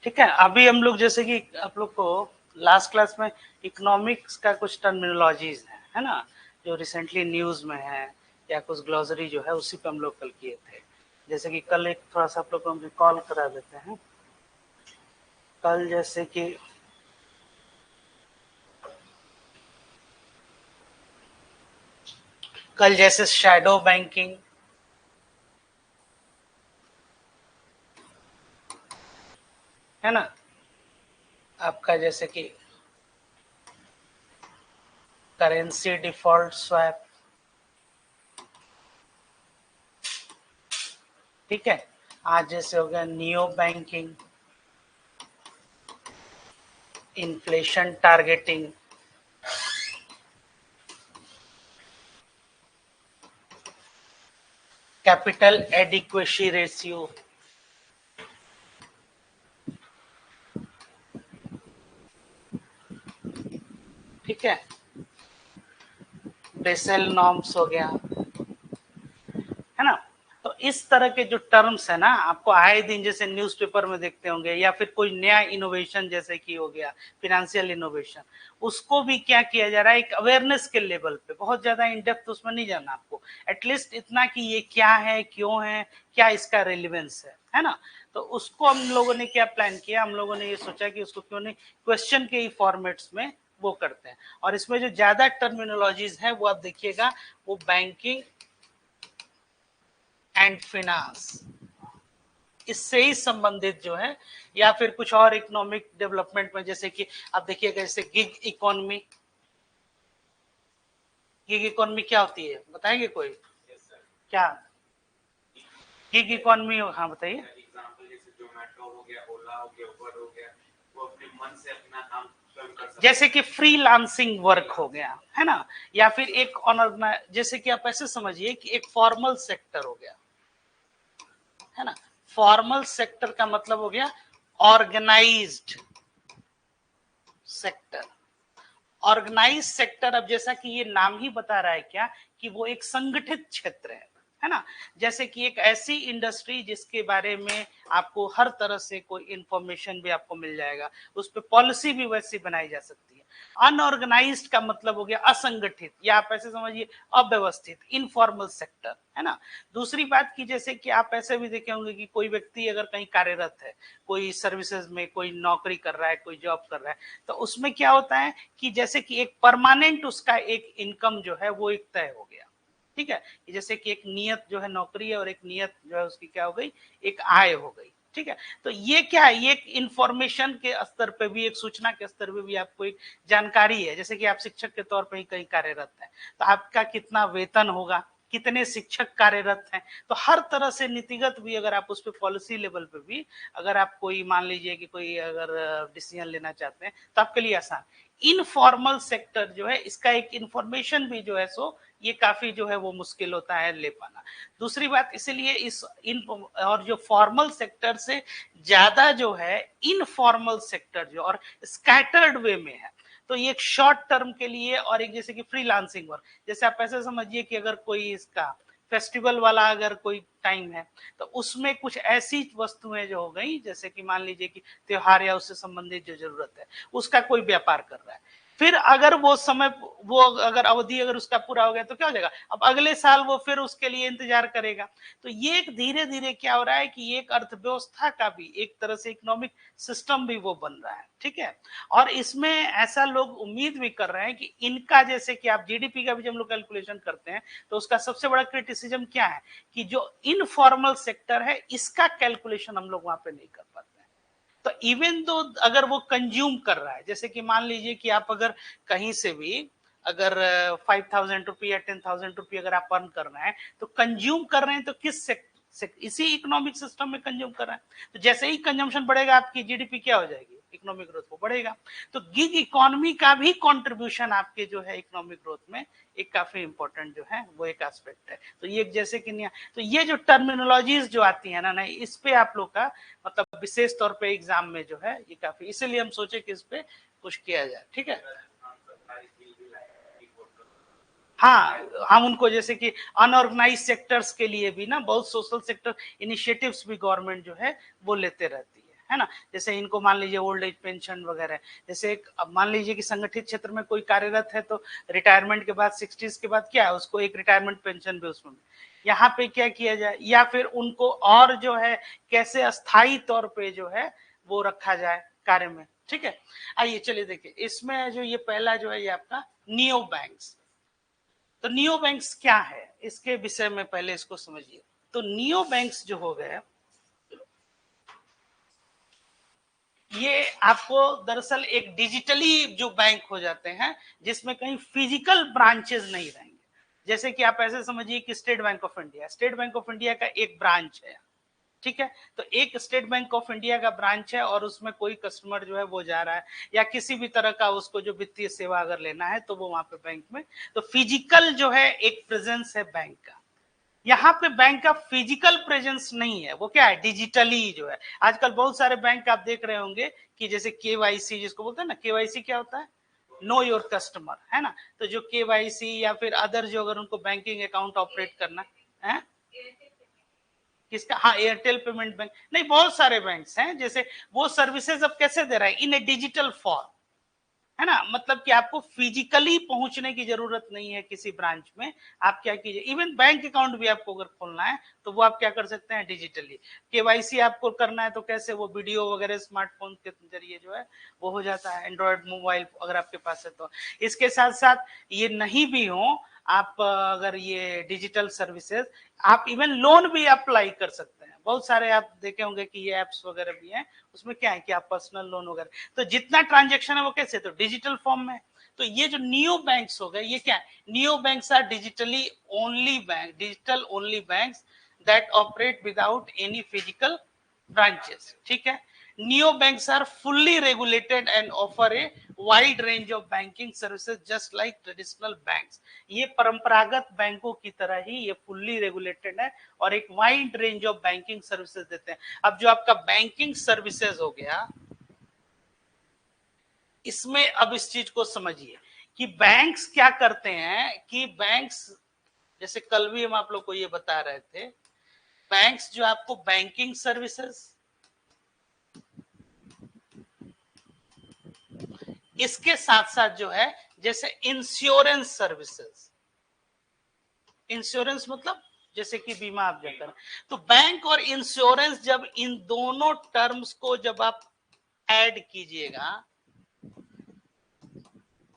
ठीक है, अभी हम लोग जैसे कि आप लोग को लास्ट क्लास में इकोनॉमिक्स का कुछ टर्मिनोलॉजीज है ना, जो रिसेंटली न्यूज में है, या कुछ ग्लॉसरी जो है उसी पे हम लोग कल किए थे। जैसे कि कल एक थोड़ा सा आप लोग को हम रिकॉल करा देते हैं। कल जैसे कि शैडो बैंकिंग, है ना, आपका जैसे कि करेंसी डिफॉल्ट स्वैप, ठीक है। आज जैसे हो गया neo banking, inflation targeting, capital adequacy ratio, ठीक है, बेसेल नॉर्म्स हो गया, है ना। तो इस तरह के जो टर्म्स है ना, आपको आए दिन जैसे न्यूज़पेपर में देखते होंगे, या फिर कोई नया इनोवेशन जैसे कि हो गया फिनेंशियल इनोवेशन, उसको भी क्या किया जा रहा है, एक अवेयरनेस के लेवल पे, बहुत ज्यादा इन डेप्थ उसमें नहीं जाना आपको, एटलीस्ट इतना कि ये क्या है, क्यों है, क्या इसका रेलिवेंस है ना। तो उसको हम लोगों ने क्या प्लान किया, हम लोगों ने ये सोचा कि उसको क्यों नहीं क्वेश्चन के ही फॉर्मेट्स में वो करते हैं। और इसमें जो ज्यादा टर्मिनोलॉजीज है वो आप देखिएगा, वो बैंकिंग एंड फिनांस, इससे ही संबंधित जो है, या फिर कुछ और इकोनॉमिक डेवलपमेंट में, जैसे कि आप देखिएगा जैसे गिग इकोनॉमी। गिग इकोनॉमी क्या होती है बताएंगे कोई? क्या गिग इकोनॉमी? हाँ बताइए। जैसे कि फ्रीलांसिंग वर्क हो गया, है ना, या फिर एक ऑनर, जैसे कि आप ऐसे समझिए कि एक फॉर्मल सेक्टर हो गया, है ना। फॉर्मल सेक्टर का मतलब हो गया ऑर्गेनाइज्ड सेक्टर। ऑर्गेनाइज सेक्टर, अब जैसा कि ये नाम ही बता रहा है क्या, कि वो एक संगठित क्षेत्र है ना। जैसे कि एक ऐसी इंडस्ट्री जिसके बारे में आपको हर तरह से कोई इंफॉर्मेशन भी आपको मिल जाएगा, उस पर पॉलिसी भी वैसी बनाई जा सकती है। अनऑर्गेनाइज्ड का मतलब हो गया असंगठित, या आप ऐसे समझिए अव्यवस्थित, इनफॉर्मल सेक्टर, है ना। दूसरी बात की जैसे कि आप ऐसे भी देखे होंगे कि कोई व्यक्ति अगर कहीं कार्यरत है, कोई सर्विसेज में कोई नौकरी कर रहा है, कोई जॉब कर रहा है, तो उसमें क्या होता है कि जैसे कि एक परमानेंट उसका एक इनकम जो है वो एक तय हो गया, ठीक है। जैसे कि एक नियत जो है नौकरी है, और एक नियत जो है उसकी क्या हो गई, एक आय हो गई, ठीक है। तो ये क्या है, ये एक इंफॉर्मेशन के स्तर पे भी, एक सूचना के स्तर पे भी आपको एक जानकारी है। जैसे कि आप शिक्षक के तौर पर ही कहीं कार्यरत है, तो आपका कितना वेतन होगा, कितने शिक्षक कार्यरत हैं, तो हर तरह से नीतिगत भी अगर आप उस पर पॉलिसी लेवल पे भी अगर आप कोई मान लीजिए कि कोई अगर डिसीजन लेना चाहते हैं, तो आपके लिए आसान। इनफॉर्मल सेक्टर जो है, इसका एक इंफॉर्मेशन भी जो है सो ये काफी जो है वो मुश्किल होता है ले पाना। दूसरी बात इसलिए इस इन और जो फॉर्मल सेक्टर से ज्यादा जो है इनफॉर्मल सेक्टर जो और स्कैटर्ड वे में है, तो ये एक शॉर्ट टर्म के लिए, और एक जैसे कि फ्रीलांसिंग वर्क, जैसे आप ऐसे समझिए कि अगर कोई इसका फेस्टिवल वाला अगर कोई टाइम है, तो उसमें कुछ ऐसी वस्तुएं जो हो गई, जैसे कि मान लीजिए कि त्योहार या उससे संबंधित जो जरूरत है, उसका कोई व्यापार कर रहा है, फिर अगर वो समय, वो अगर अवधि अगर उसका पूरा हो गया, तो क्या हो जाएगा, अब अगले साल वो फिर उसके लिए इंतजार करेगा। तो ये एक धीरे धीरे क्या हो रहा है कि एक अर्थव्यवस्था का भी एक तरह से इकोनॉमिक सिस्टम भी वो बन रहा है, ठीक है। और इसमें ऐसा लोग उम्मीद भी कर रहे हैं कि इनका, जैसे कि आप जीडीपी का भी जब हम लोग कैलकुलेशन करते हैं, तो उसका सबसे बड़ा क्रिटिसिज्म क्या है कि जो इनफॉर्मल सेक्टर है इसका कैलकुलेशन हम लोग वहां पे नहीं कर पाते। तो इवन दो अगर वो कंज्यूम कर रहा है, जैसे कि मान लीजिए कि आप अगर कहीं से भी अगर 5,000 रुपये या 10,000 रुपये अगर आप अर्न कर रहे हैं, तो कंज्यूम कर रहे हैं तो किस इसी इकोनॉमिक सिस्टम में कंज्यूम कर रहे हैं। तो जैसे ही कंजम्पशन बढ़ेगा, आपकी जीडीपी क्या हो जाएगी, इकोनॉमिक ग्रोथ वो बढ़ेगा। तो गिग इकोनॉमी का भी कंट्रीब्यूशन आपके जो है इकोनॉमिक ग्रोथ में एक काफी इंपॉर्टेंट जो है वो एक एस्पेक्ट है। तो ये जैसे कि नहीं, तो ये जो टर्मिनोलॉजीज जो आती है ना, इस पे आप लोग का मतलब विशेष तौर पे एग्जाम में जो है ये काफी, इसीलिए हम सोचे कि इस पे कुछ किया जाए, ठीक है। हाँ, हम उनको जैसे कि अनऑर्गेनाइज सेक्टर्स के लिए भी ना बहुत सोशल सेक्टर इनिशिएटिव्स भी गवर्नमेंट जो है वो लेते रहती है ना। जैसे इनको मान लीजिए ओल्ड एज पेंशन वगैरह, जैसे एक अब मान लीजिए कि संगठित क्षेत्र में कोई कार्यरत है तो रिटायरमेंट के बाद 60s के बाद क्या है, उसको एक रिटायरमेंट पेंशन भी उसमें, यहाँ पे क्या किया जाए, या फिर उनको और जो है कैसे अस्थायी तौर पे जो है वो रखा जाए कार्य में। ठीक है, आइए चलिए देखिए इसमें जो ये पहला जो है ये आपका नियो बैंक्स। तो नियो बैंक्स क्या है इसके विषय में पहले इसको समझिए। तो नियो बैंक्स जो हो गए ये आपको दरअसल एक डिजिटली जो बैंक हो जाते हैं जिसमें कहीं फिजिकल ब्रांचेस नहीं रहेंगे। जैसे कि आप ऐसे समझिए कि state Bank of India, state Bank of India का एक ब्रांच है, ठीक है। तो एक स्टेट बैंक ऑफ इंडिया का ब्रांच है और उसमें कोई कस्टमर जो है वो जा रहा है या किसी भी तरह का उसको जो वित्तीय सेवा अगर लेना है तो वो वहां पे बैंक में, तो फिजिकल जो है एक प्रेजेंस है बैंक का। यहाँ पे बैंक का फिजिकल प्रेजेंस नहीं है, वो क्या है, डिजिटली जो है। आजकल बहुत सारे बैंक आप देख रहे होंगे कि जैसे केवाईसी जिसको बोलते हैं ना, केवाईसी क्या होता है, नो योर कस्टमर, है ना। तो जो केवाईसी या फिर अदर जो अगर उनको बैंकिंग अकाउंट ऑपरेट करना है, किसका, हाँ एयरटेल पेमेंट बैंक, नहीं बहुत सारे बैंक्स हैं, जैसे वो सर्विसेज अब कैसे दे रहा है, इन ए डिजिटल फॉर्म, है ना। मतलब कि आपको फिजिकली पहुंचने की जरूरत नहीं है किसी ब्रांच में। आप क्या कीजिए, इवन बैंक अकाउंट भी आपको अगर खोलना है तो वो आप क्या कर सकते हैं, डिजिटली। केवाईसी आपको करना है तो कैसे, वो वीडियो वगैरह स्मार्टफोन के जरिए जो है वो हो जाता है, एंड्रॉयड मोबाइल अगर आपके पास है तो। इसके साथ साथ ये नहीं भी हो आप अगर ये डिजिटल सर्विसेज, आप इवन लोन भी अप्लाई कर सकते हैं। बहुत सारे आप देखे होंगे कि ये एप्स वगैरह भी हैं, उसमें क्या है कि आप पर्सनल लोन वगैरह, तो जितना ट्रांजेक्शन है वो कैसे, तो डिजिटल फॉर्म में। तो ये जो नियो बैंक्स हो गए ये क्या है, neo banks are digitally only bank, digital only banks that operate without any physical branches, ठीक है। Neo banks are fully regulated and offer a wide range of banking services just like traditional banks. ये परंपरागत बैंकों की तरह ही ये fully regulated है और एक wide range of banking services देते हैं। अब जो आपका बैंकिंग सर्विसेज हो गया, इसमें अब इस चीज को समझिए कि बैंक्स क्या करते हैं, कि बैंक्स जैसे कल भी हम आप लोग को ये बता रहे थे, बैंक्स जो आपको बैंकिंग सर्विसेज, इसके साथ साथ जो है जैसे इंश्योरेंस सर्विसेज, इंश्योरेंस मतलब जैसे कि बीमा आप जाकर, तो बैंक और इंश्योरेंस जब इन दोनों टर्म्स को जब आप ऐड कीजिएगा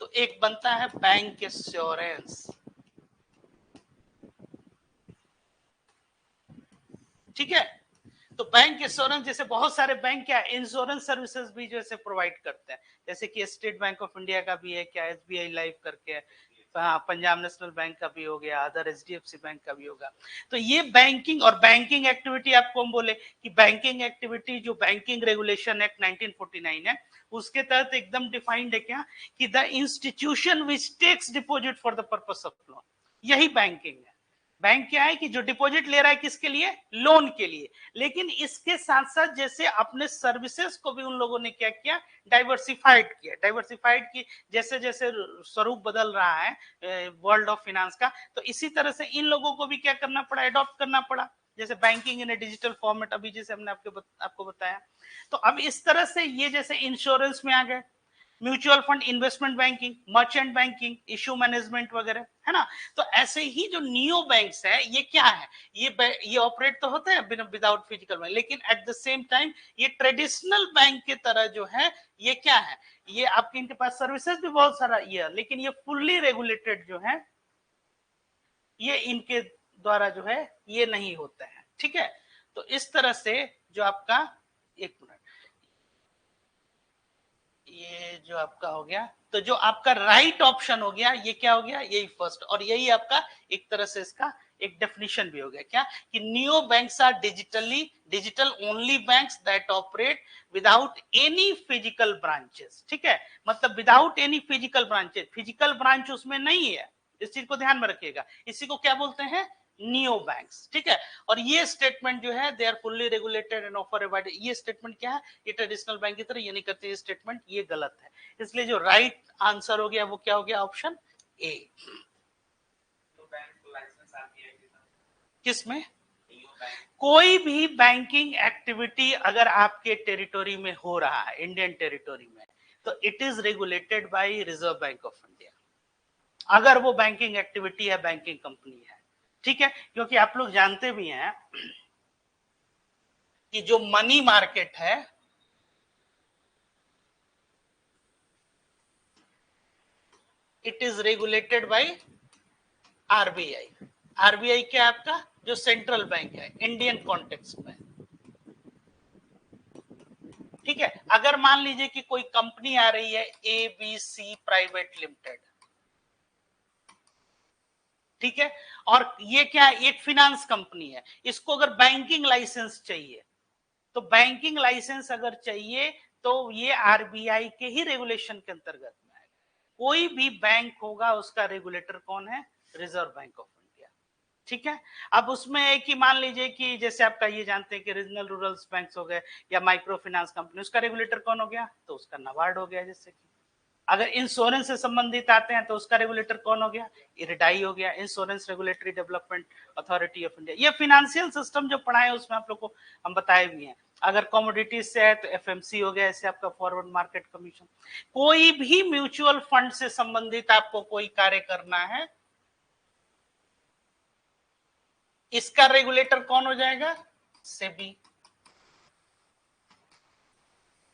तो एक बनता है बैंक इंश्योरेंस, ठीक है। तो बैंक इंश्योरेंस जैसे बहुत सारे बैंक क्या इंश्योरेंस सर्विसेज भी जैसे प्रोवाइड करते हैं, जैसे कि स्टेट बैंक ऑफ इंडिया का भी है, क्या एसबीआई लाइफ करके है, पंजाब नेशनल बैंक का भी हो गया, अदर एचडीएफसी बैंक का भी होगा। तो ये बैंकिंग और बैंकिंग एक्टिविटी आपको हम बोले कि बैंकिंग एक्टिविटी जो बैंकिंग रेगुलेशन एक्ट 1949 है उसके तहत एकदम डिफाइंड है क्या, कि the institution which takes deposit for the purpose of loan, यही बैंकिंग है। बैंक क्या है कि जो डिपॉजिट ले रहा है किसके लिए, लोन के लिए। लेकिन इसके साथ साथ जैसे अपने सर्विसेज को भी उन लोगों ने क्या किया, डाइवर्सिफाइड किया, डाइवर्सिफाइड की जैसे जैसे स्वरूप बदल रहा है वर्ल्ड ऑफ फाइनेंस का, तो इसी तरह से इन लोगों को भी क्या करना पड़ा, एडॉप्ट करना पड़ा, जैसे बैंकिंग इन डिजिटल फॉर्मेट अभी जैसे हमने आपको बताया। तो अब इस तरह से ये जैसे इंश्योरेंस में आ गए, mutual fund, investment banking, merchant banking, issue management वगैरह, है ना। तो ऐसे ही जो नियो बैंक्स है ये क्या है, ये ऑपरेट तो होता है विदाउट फिजिकल बैंक, लेकिन एट द सेम टाइम ये ट्रेडिशनल बैंक की तरह जो है ये क्या है, ये आपके इनके पास सर्विसेज भी बहुत सारा ये, लेकिन ये फुल्ली रेगुलेटेड जो है ये इनके द्वारा जो है ये नहीं होता है, ठीक है। तो इस तरह से जो आपका, एक मिनट, ये जो आपका हो गया, तो जो आपका राइट ऑप्शन हो गया ये क्या हो गया, यही फर्स्ट, और यही आपका एक तरह से इसका एक डेफिनेशन भी हो गया क्या, कि neo banks are digital only banks that operate without any physical branches, ठीक है। मतलब without any physical branches, physical branch उसमें नहीं है, इस चीज को ध्यान में रखिएगा, इसी को क्या बोलते हैं, नियो बैंक्स, ठीक है। और ये स्टेटमेंट जो है they are fully regulated and offer a wide, ये स्टेटमेंट क्या है, ये ट्रेडिशनल बैंक की तरह ये नहीं करते, ये स्टेटमेंट ये गलत है। इसलिए जो राइट आंसर हो गया वो क्या हो गया, ऑप्शन ए। किस में, कोई भी बैंकिंग एक्टिविटी अगर आपके टेरिटोरी में हो रहा है, इंडियन टेरिटोरी में, तो it is regulated by reserve bank of India, अगर वो बैंकिंग एक्टिविटी है, बैंकिंग कंपनी है, ठीक है। क्योंकि आप लोग जानते भी हैं कि जो मनी मार्केट है, it is regulated by RBI. RBI क्या है आपका, जो सेंट्रल बैंक है इंडियन कॉन्टेक्स्ट में, ठीक है। अगर मान लीजिए कि कोई कंपनी आ रही है एबीसी प्राइवेट लिमिटेड, ठीक है, और ये क्या है, एक फिनेंस कंपनी है, इसको अगर बैंकिंग लाइसेंस चाहिए, तो बैंकिंग लाइसेंस अगर चाहिए तो ये आरबीआई के ही रेगुलेशन के अंतर्गत में आएगा। कोई भी बैंक होगा उसका रेगुलेटर कौन है, रिजर्व बैंक ऑफ इंडिया, ठीक है। अब उसमें एक ही मान लीजिए कि जैसे आपका ये जानते हैं कि रीजनल रूरल बैंक हो गए या माइक्रो फाइनेंस कंपनी, उसका रेगुलेटर कौन हो गया, तो उसका नाबार्ड हो गया। जैसे कि अगर इंश्योरेंस से संबंधित आते हैं तो उसका रेगुलेटर कौन हो गया, इरडाई हो गया, insurance regulatory development authority of India. ये फिनेंशियल सिस्टम जो पढ़ाए उसमें आप लोग को हम बताए भी हैं। अगर कमोडिटीज से है तो एफएमसी हो गया, ऐसे आपका फॉरवर्ड मार्केट कमीशन। कोई भी म्यूचुअल फंड से संबंधित आपको कोई कार्य करना है, इसका रेगुलेटर कौन हो जाएगा, सेबी,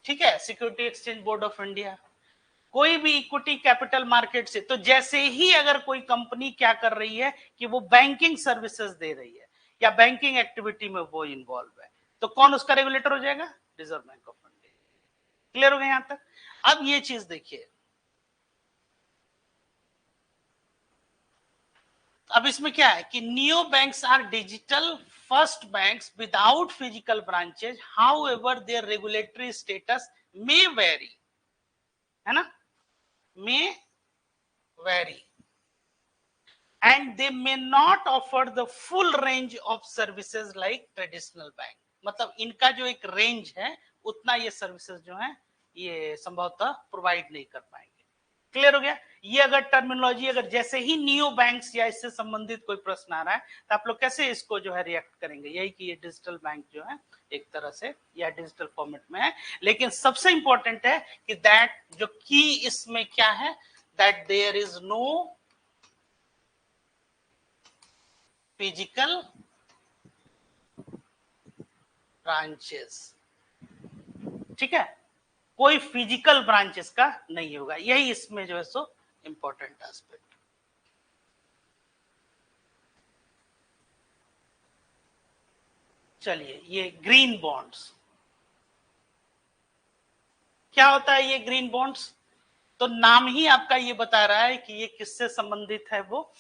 ठीक है, security exchange board of India. कोई भी इक्विटी कैपिटल मार्केट से, तो जैसे ही अगर कोई कंपनी क्या कर रही है कि वो बैंकिंग सर्विसेज दे रही है या बैंकिंग एक्टिविटी में वो इन्वॉल्व है, तो कौन उसका रेगुलेटर हो जाएगा, reserve bank of India. Clear हो गया यहां तक। अब ये चीज देखिए, अब इसमें क्या है कि neo banks are digital first banks without physical branches, however their regulatory status may vary, है ना, may vary, and they may not offer the full range of services like traditional bank। मतलब इनका जो एक range है उतना ये services जो है ये संभवतः प्रोवाइड नहीं कर पाएंगे। क्लियर हो गया। ये अगर टर्मिनोलॉजी, अगर जैसे ही नियो बैंक्स या इससे संबंधित कोई प्रश्न आ रहा है तो आप लोग कैसे इसको जो है रिएक्ट करेंगे, यही कि ये डिजिटल बैंक जो है एक तरह से या डिजिटल फॉर्मेट में है। लेकिन सबसे इंपॉर्टेंट है कि दैट जो की इसमें क्या है, that there is no physical branches, ठीक है, कोई फिजिकल ब्रांचेस का नहीं होगा। यही इसमें जो है सो इंपॉर्टेंट एस्पेक्ट। चलिए, ये ग्रीन बॉन्ड्स क्या होता है, ये ग्रीन बॉन्ड्स तो नाम ही आपका ये बता रहा है कि ये किससे संबंधित है, वो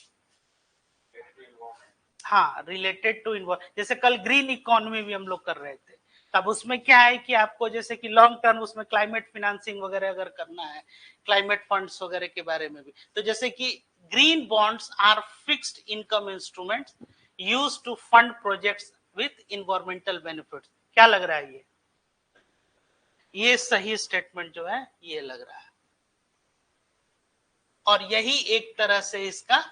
हाँ रिलेटेड टू इन्वॉल्व। जैसे कल ग्रीन इकोनॉमी भी हम लोग कर रहे थे, तब उसमें क्या है कि आपको जैसे कि लॉन्ग टर्म उसमें क्लाइमेट फाइनेंसिंग वगैरह अगर करना है, क्लाइमेट फंड्स वगैरह के बारे में भी, तो जैसे कि green bonds are fixed income instruments used to fund projects with environmental benefits. क्या लग रहा है ये सही स्टेटमेंट जो है ये लग रहा है। और यही एक तरह से इसका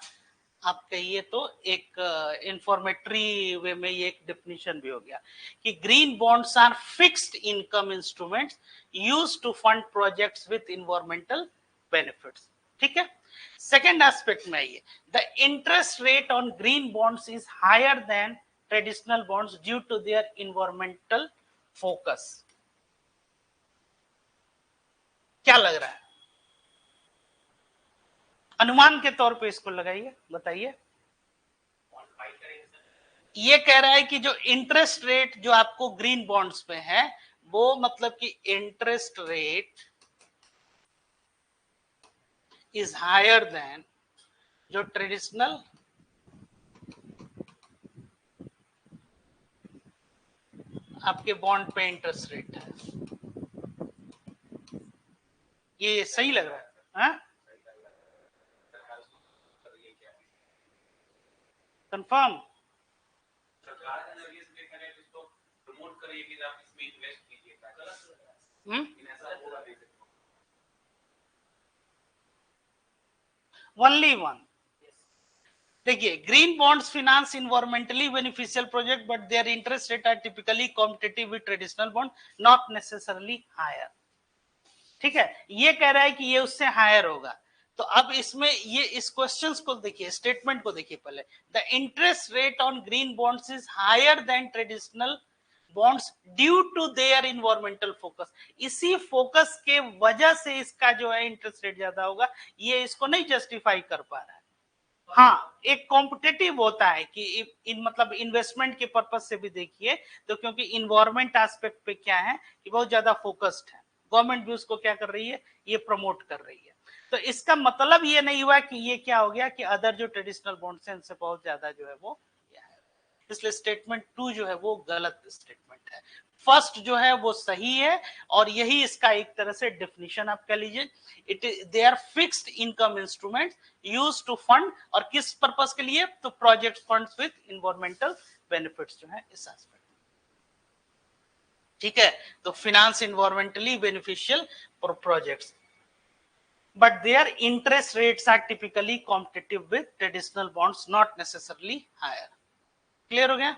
आप कहिए तो एक इंफॉर्मेटरी वे में ये एक डेफिनेशन भी हो गया कि green bonds are fixed income instruments used to fund projects with environmental benefits, ठीक है। सेकेंड एस्पेक्ट में आइए, the interest rate on green bonds is higher than traditional bonds due to their environmental focus. क्या लग रहा है, अनुमान के तौर पे इसको लगाइए, बताइए। ये कह रहा है कि जो इंटरेस्ट रेट जो आपको ग्रीन बॉन्ड्स पे है, वो मतलब कि interest rate is higher than जो ट्रेडिशनल आपके बॉन्ड पे इंटरेस्ट रेट है। ये सही लग रहा है, हाँ? कंफर्म। ओनली वन, देखिए, green bonds finance environmentally beneficial project but their interest rate are typically competitive with traditional bond, not necessarily higher. ठीक है, ये कह रहा है कि ये उससे हायर होगा। तो अब इसमें ये इस क्वेश्चंस को देखिए, स्टेटमेंट को देखिए पहले, the interest rate on green bonds is higher than traditional bonds due to their environmental focus. इसी फोकस के वजह से इसका जो है इंटरेस्ट रेट ज्यादा होगा, ये इसको नहीं जस्टिफाई कर पा रहा है। हाँ, एक कॉम्पिटेटिव होता है कि इन मतलब इन्वेस्टमेंट के पर्पज से भी देखिए, तो क्योंकि इन्वायरमेंट एस्पेक्ट पे क्या है कि बहुत ज्यादा फोकस्ड है, गवर्नमेंट भी उसको क्या कर रही है, ये प्रमोट कर रही है। तो इसका मतलब ये नहीं हुआ कि ये क्या हो गया कि अदर जो ट्रेडिशनल बॉन्ड्स हैं उनसे बहुत ज्यादा जो है वो, इसलिए स्टेटमेंट 2 जो है वो गलत स्टेटमेंट है। फर्स्ट जो है वो सही है, और यही इसका एक तरह से डेफिनेशन आप कह लीजिए। It they are fixed income instrument use to fund, और किस पर्पस के लिए, तो project funds with environmental benefits जो है इस एस्पेक्ट। ठीक है, तो finance environmentally beneficial for projects, but their interest rates are typically competitive with traditional bonds, not necessarily higher. Clear हो गया?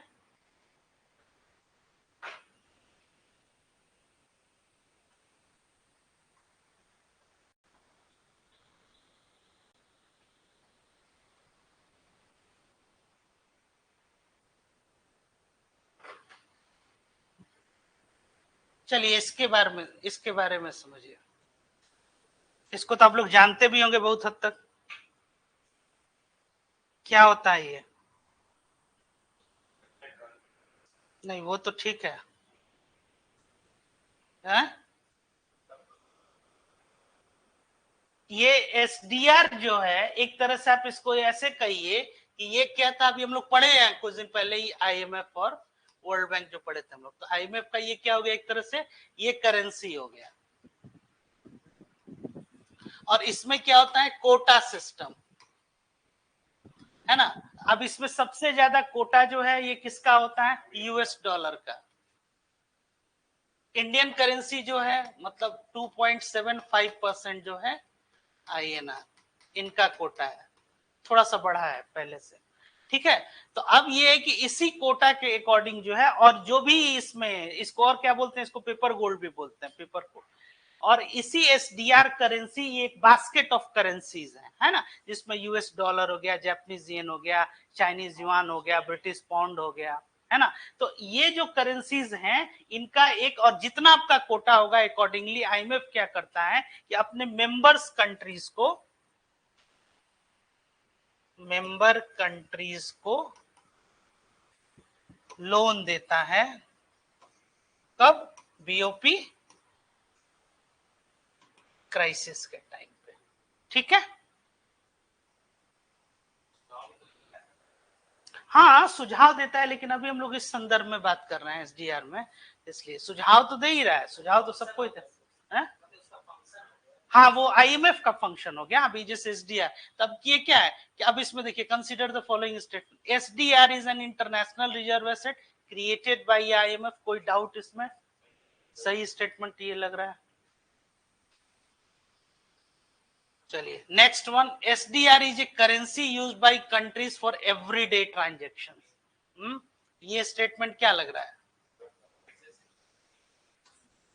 चलिए इसके बारे में समझिए। इसको तो आप लोग जानते भी होंगे बहुत हद तक, क्या होता है ये? नहीं, वो तो ठीक है, है? ये एसडीआर जो है, एक तरह से आप इसको ऐसे कहिए कि ये क्या था, अभी हम लोग पढ़े हैं कुछ दिन पहले ही आईएमएफ और वर्ल्ड बैंक जो पढ़े थे हम लोग, तो आईएमएफ का ये क्या हो गया, एक तरह से ये करेंसी हो गया। और इसमें क्या होता है, कोटा सिस्टम, है ना। अब इसमें सबसे ज्यादा कोटा जो है ये किसका होता है, यूएस डॉलर का। इंडियन करेंसी जो है मतलब 2.75% जो है आईएनआर, इनका कोटा है, थोड़ा सा बढ़ा है पहले से। ठीक है, तो अब ये है कि इसी कोटा के अकॉर्डिंग जो है, और जो भी इसमें, इसको और क्या बोलते हैं, इसको पेपर गोल्ड भी बोलते हैं, पेपर गोल्ड। और इसी एसडीआर करेंसी, ये एक बास्केट ऑफ करेंसीज है ना, जिसमें यूएस डॉलर हो गया, जापानीज येन हो गया, चाइनीज युआन हो गया, ब्रिटिश पाउंड हो गया, है ना। तो ये जो करेंसीज हैं, इनका एक, और जितना आपका कोटा होगा अकॉर्डिंगली आईएमएफ क्या करता है कि अपने मेंबर कंट्रीज को लोन देता है, कब, बीओपी क्राइसिस के टाइम पे। ठीक है, हाँ सुझाव देता है, लेकिन अभी हम लोग इस संदर्भ में बात कर रहे हैं एसडीआर में, इसलिए सुझाव तो दे ही रहा है, सुझाव तो सबको ही है। हाँ, वो आईएमएफ का फंक्शन हो गया अभी, जैसे एसडीआर। तब ये क्या है कि अब इसमें देखिए, consider the following statement, SDR is an international reserve asset created by IMF. कोई डाउट इसमें? सही स्टेटमेंट ये लग रहा है। चलिए next one, SDR is a currency used by countries for everyday transaction. ये स्टेटमेंट क्या लग रहा है?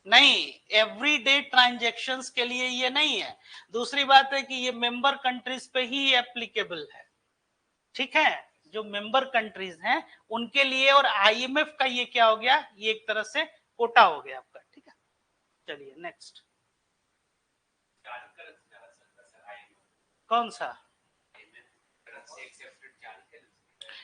नहीं, एवरीडे ट्रांजैक्शंस के लिए ये नहीं है। दूसरी बात है कि ये मेंबर कंट्रीज पे ही एप्लीकेबल है। ठीक है, जो मेंबर कंट्रीज हैं उनके लिए, और आईएमएफ का ये क्या हो गया, ये एक तरह से कोटा हो गया आपका। ठीक है, चलिए नेक्स्ट। कौन सा?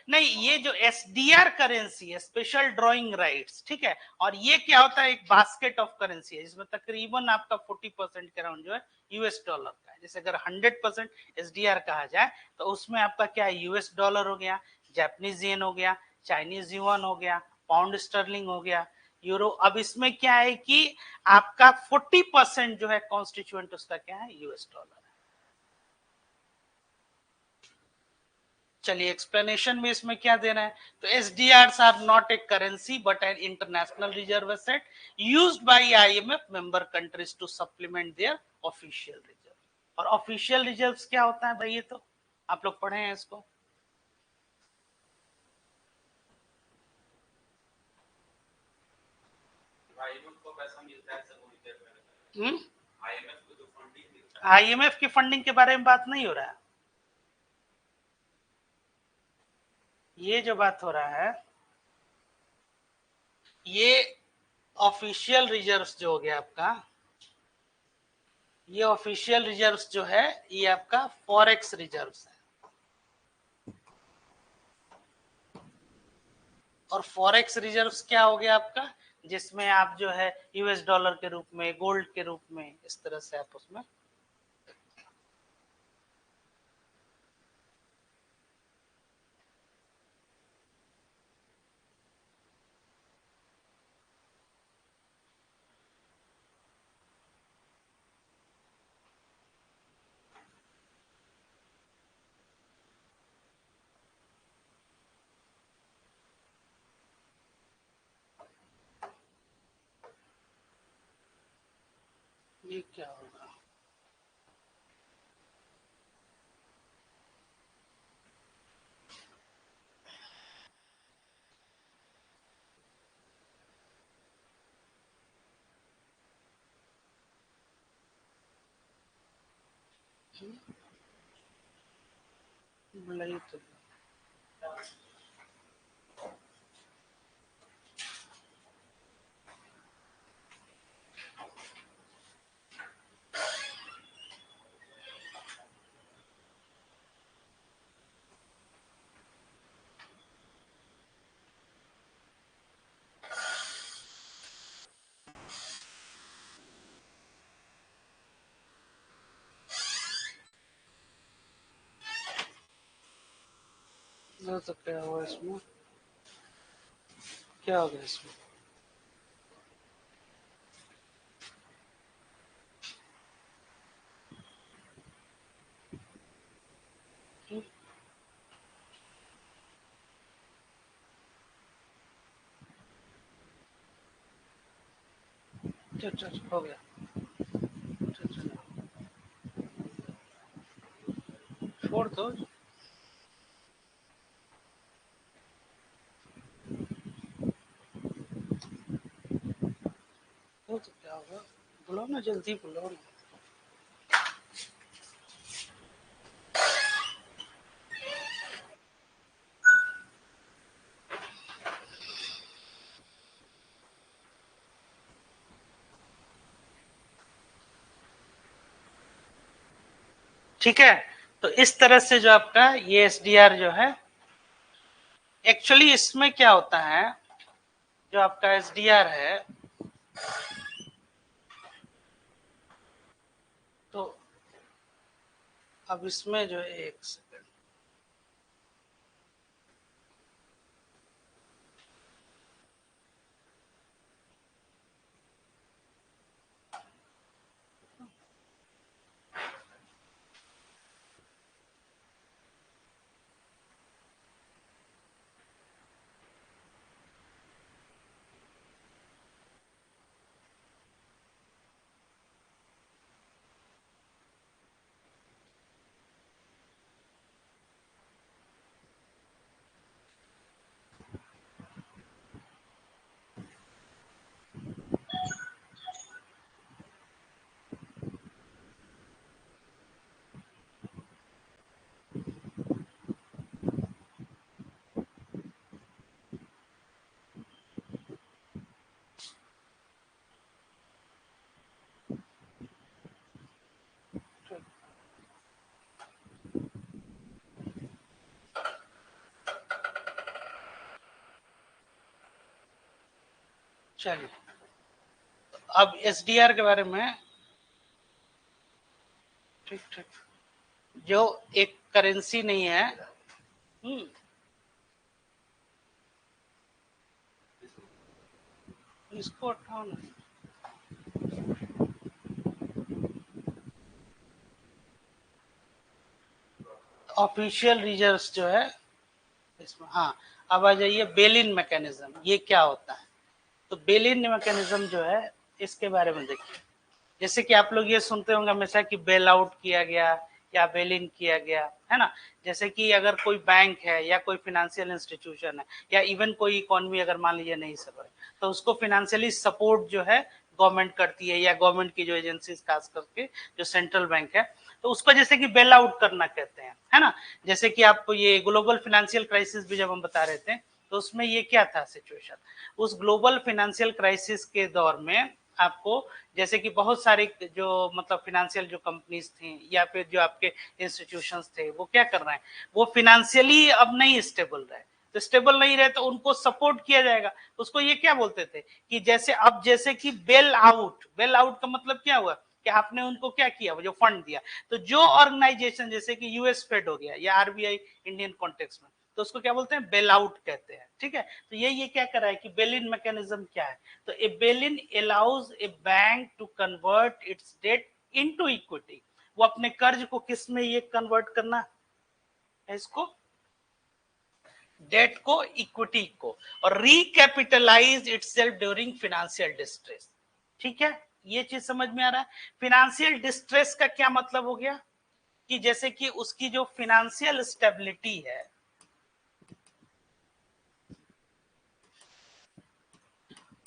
नहीं, ये जो एसडीआर करेंसी है, स्पेशल ड्रॉइंग राइट्स, ठीक है, और ये क्या होता है, एक बास्केट ऑफ करेंसी है, जिसमें तकरीबन आपका 40% के अराउंड जो है यूएस डॉलर का है। जैसे अगर 100% एसडीआर कहा जाए, तो उसमें आपका क्या है, यूएस डॉलर हो गया, जापानीज येन हो गया, चाइनीज युआन हो गया, पाउंड स्टर्लिंग हो गया, यूरो। अब इसमें क्या है कि आपका 40% जो है कॉन्स्टिट्यूएंट उसका क्या है, यूएस डॉलर। चलिए एक्सप्लेनेशन में इसमें क्या देना है, तो SDR are not a currency but an international reserve asset used by IMF member countries to supplement their official reserve. और ऑफिशियल रिजर्व्स क्या होता है भाई, ये तो आप लोग पढ़े हैं इसको। आईएमएफ की फंडिंग के बारे में बात नहीं हो रहा है, ये जो बात हो रहा है ये ऑफिशियल रिजर्व्स जो हो गया आपका, ये ऑफिशियल रिजर्व्स जो है ये आपका फॉरेक्स रिजर्व्स है। और फॉरेक्स रिजर्व्स क्या हो गया आपका, जिसमें आप जो है यूएस डॉलर के रूप में, गोल्ड के रूप में, इस तरह से आप उसमें ये क्या होगा, नहीं तो क्या हुआ इसमें, क्या हो गया इसमें, चल हो गया, चल छोड़ दो, तो क्या होगा, बुलाओ ना, जल्दी बुलाओ ना। ठीक है, तो इस तरह से जो आपका ये एसडीआर जो है, एक्चुअली इसमें क्या होता है, जो आपका एसडीआर है, तो अब इसमें जो है, एक सेकंड, चलिए अब एसडीआर के बारे में, ठीक ठीक, जो एक करेंसी नहीं है, इसको हटाओ ना, ऑफिशियल रिजर्व्स जो है इसमें, हाँ, अब आ जाइए बेलिन मैकेनिज्म, ये क्या होता है, तो बेलिन मैकेनिज्म जो है इसके बारे में देखिए, जैसे कि आप लोग ये सुनते होंगे हमेशा कि बेल आउट किया गया या बेल इन किया गया, है ना, जैसे कि अगर कोई बैंक है या कोई फिनेंशियल इंस्टीट्यूशन है या इवन कोई इकोनॉमी अगर मान लीजिए नहीं सर, तो उसको फिनेंशियली सपोर्ट जो है गवर्नमेंट करती है या गवर्नमेंट की जो एजेंसीज खास करके जो सेंट्रल बैंक है, तो उसको जैसे कि बेल आउट करना कहते हैं, है ना। जैसे कि आप ये ग्लोबल फाइनेंशियल क्राइसिस भी जब हम बता रहे थे तो उसमें ये क्या था सिचुएशन, उस ग्लोबल फाइनेंशियल क्राइसिस के दौर में आपको जैसे कि बहुत सारे जो मतलब फाइनेंशियल जो कंपनीज थी या फिर जो आपके इंस्टीट्यूशंस थे वो क्या कर रहे हैं, वो फाइनेंशियली अब नहीं स्टेबल रहे, तो स्टेबल नहीं रहे तो उनको सपोर्ट किया जाएगा। उसको ये क्या बोलते थे कि जैसे अब जैसे कि बेल आउट, बेल आउट का मतलब क्या हुआ कि आपने उनको क्या किया, वो जो फंड दिया, तो जो ऑर्गेनाइजेशन जैसे कि यूएस फेड हो गया या आरबीआई इंडियन कॉन्टेक्स्ट में, तो उसको क्या बोलते हैं, बेल आउट कहते हैं, ठीक है। तो ये क्या कर रहा है कि बेल इन मैकेनिज्म क्या है, तो a bail in allows a bank to convert its debt into equity, वो अपने कर्ज को किस में ये कन्वर्ट करना है, इसको डेट को इक्विटी को, और recapitalise itself during financial distress, ठीक है। ये चीज समझ में आ रहा है। फाइनेंशियल डिस्ट्रेस का क्या मतलब हो गया कि जैसे कि उसकी जो फाइनेंशियल स्टेबिलिटी है,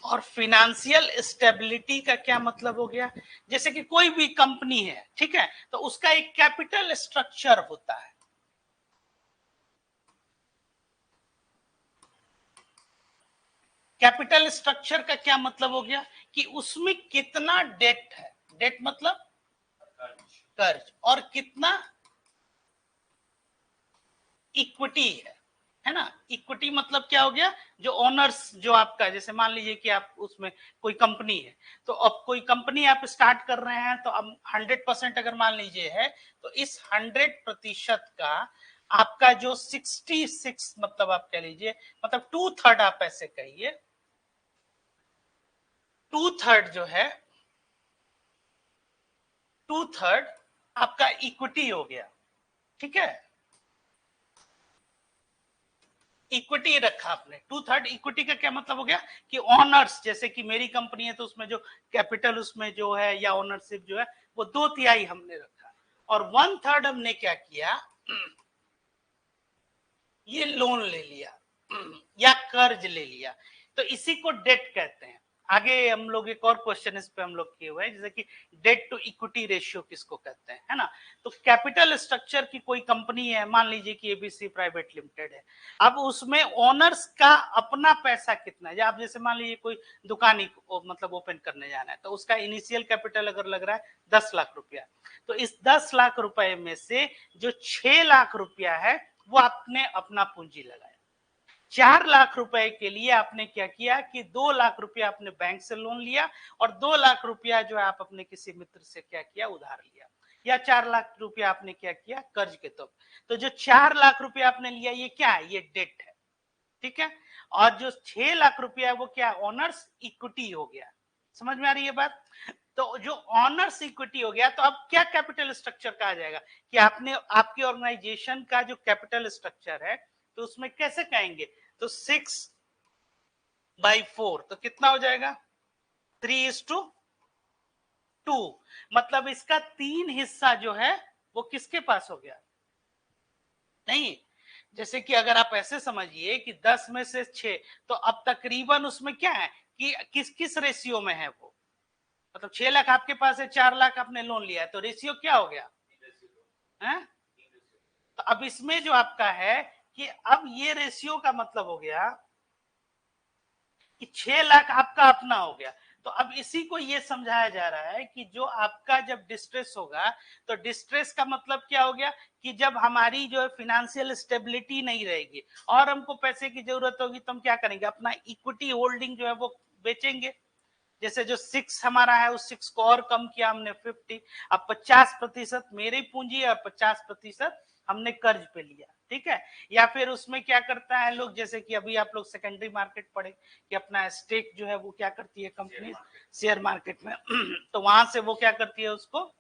और फाइनेंशियल स्टेबिलिटी का क्या मतलब हो गया, जैसे कि कोई भी कंपनी है, ठीक है, तो उसका एक कैपिटल स्ट्रक्चर होता है, कैपिटल स्ट्रक्चर का क्या मतलब हो गया कि उसमें कितना डेट है, डेट मतलब कर्ज, और कितना इक्विटी है ना। इक्विटी मतलब क्या हो गया, जो ओनर्स जो आपका, जैसे मान लीजिए कि आप उसमें कोई कंपनी है, तो अब कोई कंपनी आप स्टार्ट कर रहे हैं, तो अब 100% अगर मान लीजिए है, तो इस 100% का आपका जो 66 मतलब आप कह लीजिए, मतलब 2/3 आप ऐसे कहिए, 2/3 जो है, 2/3 आपका इक्विटी हो गया, ठीक है। इक्विटी रखा आपने, 2/3 इक्विटी का क्या मतलब हो गया कि ऑनर्स, जैसे कि मेरी कंपनी है तो उसमें जो कैपिटल उसमें जो है या ओनरशिप जो है वो 2/3 हमने रखा, और 1/3 हमने क्या किया, ये लोन ले लिया या कर्ज ले लिया, तो इसी को डेट कहते हैं। आगे हम लोग एक और क्वेश्चन इस पे हम लोग किए हुए हैं, जैसे कि डेट टू इक्विटी रेशियो किसको कहते हैं, है ना। तो कैपिटल स्ट्रक्चर की कोई कंपनी है, मान लीजिए कि एबीसी प्राइवेट लिमिटेड है, अब उसमें ओनर्स का अपना पैसा कितना है, आप जैसे मान लीजिए कोई दुकान मतलब ओपन करने जाना है, तो उसका इनिशियल कैपिटल अगर लग रहा है 10 लाख रुपया, तो इस 10 लाख रुपए में से जो 6 लाख रुपया है वो आपने अपना पूंजी लगाया, 4 लाख रुपए के लिए आपने क्या किया कि 2 लाख रुपया आपने बैंक से लोन लिया, और 2 लाख रुपया जो है आप अपने किसी मित्र से क्या किया, उधार लिया, या 4 लाख रुपया आपने क्या किया कर्ज के तौर, तो जो 4 लाख रुपया आपने लिया ये क्या है, ये डेट है, ठीक है। और जो 6 लाख रुपया है वो क्या, ओनर्स इक्विटी हो गया, समझ में आ रही है बात। तो जो ऑनर्स इक्विटी हो गया, तो अब क्या कैपिटल स्ट्रक्चर कहा जाएगा कि आपने आपकी ऑर्गेनाइजेशन का जो कैपिटल स्ट्रक्चर है, तो उसमें कैसे कहेंगे, तो 6/4, तो कितना हो जाएगा 3:2, मतलब इसका 3 हिस्सा जो है वो किसके पास हो गया, नहीं, जैसे कि अगर आप ऐसे समझिए कि 10 में से 6, तो अब तकरीबन उसमें क्या है कि किस किस रेशियो में है वो, मतलब 6 लाख आपके पास है, 4 लाख आपने लोन लिया है, तो रेशियो क्या हो गया है। तो अब इसमें जो आपका है कि अब ये रेशियो का मतलब हो गया कि 6 लाख आपका अपना हो गया, तो अब इसी को ये समझाया जा रहा है कि जो आपका जब डिस्ट्रेस होगा, तो डिस्ट्रेस का मतलब क्या हो गया कि जब हमारी जो है फाइनेंशियल स्टेबिलिटी नहीं रहेगी और हमको पैसे की जरूरत होगी, तो हम क्या करेंगे, अपना इक्विटी होल्डिंग जो है वो बेचेंगे, जैसे जो 6 हमारा है उस 6 को और कम किया हमने 50, अब 50% मेरी पूंजी है और 50% हमने कर्ज पे लिया, ठीक है। या फिर उसमें क्या करता है लोग, जैसे कि अभी आप लोग सेकेंडरी मार्केट पढ़े कि अपना स्टेक जो है वो क्या करती है कंपनी शेयर मार्केट में तो वहां से वो क्या करती है, उसको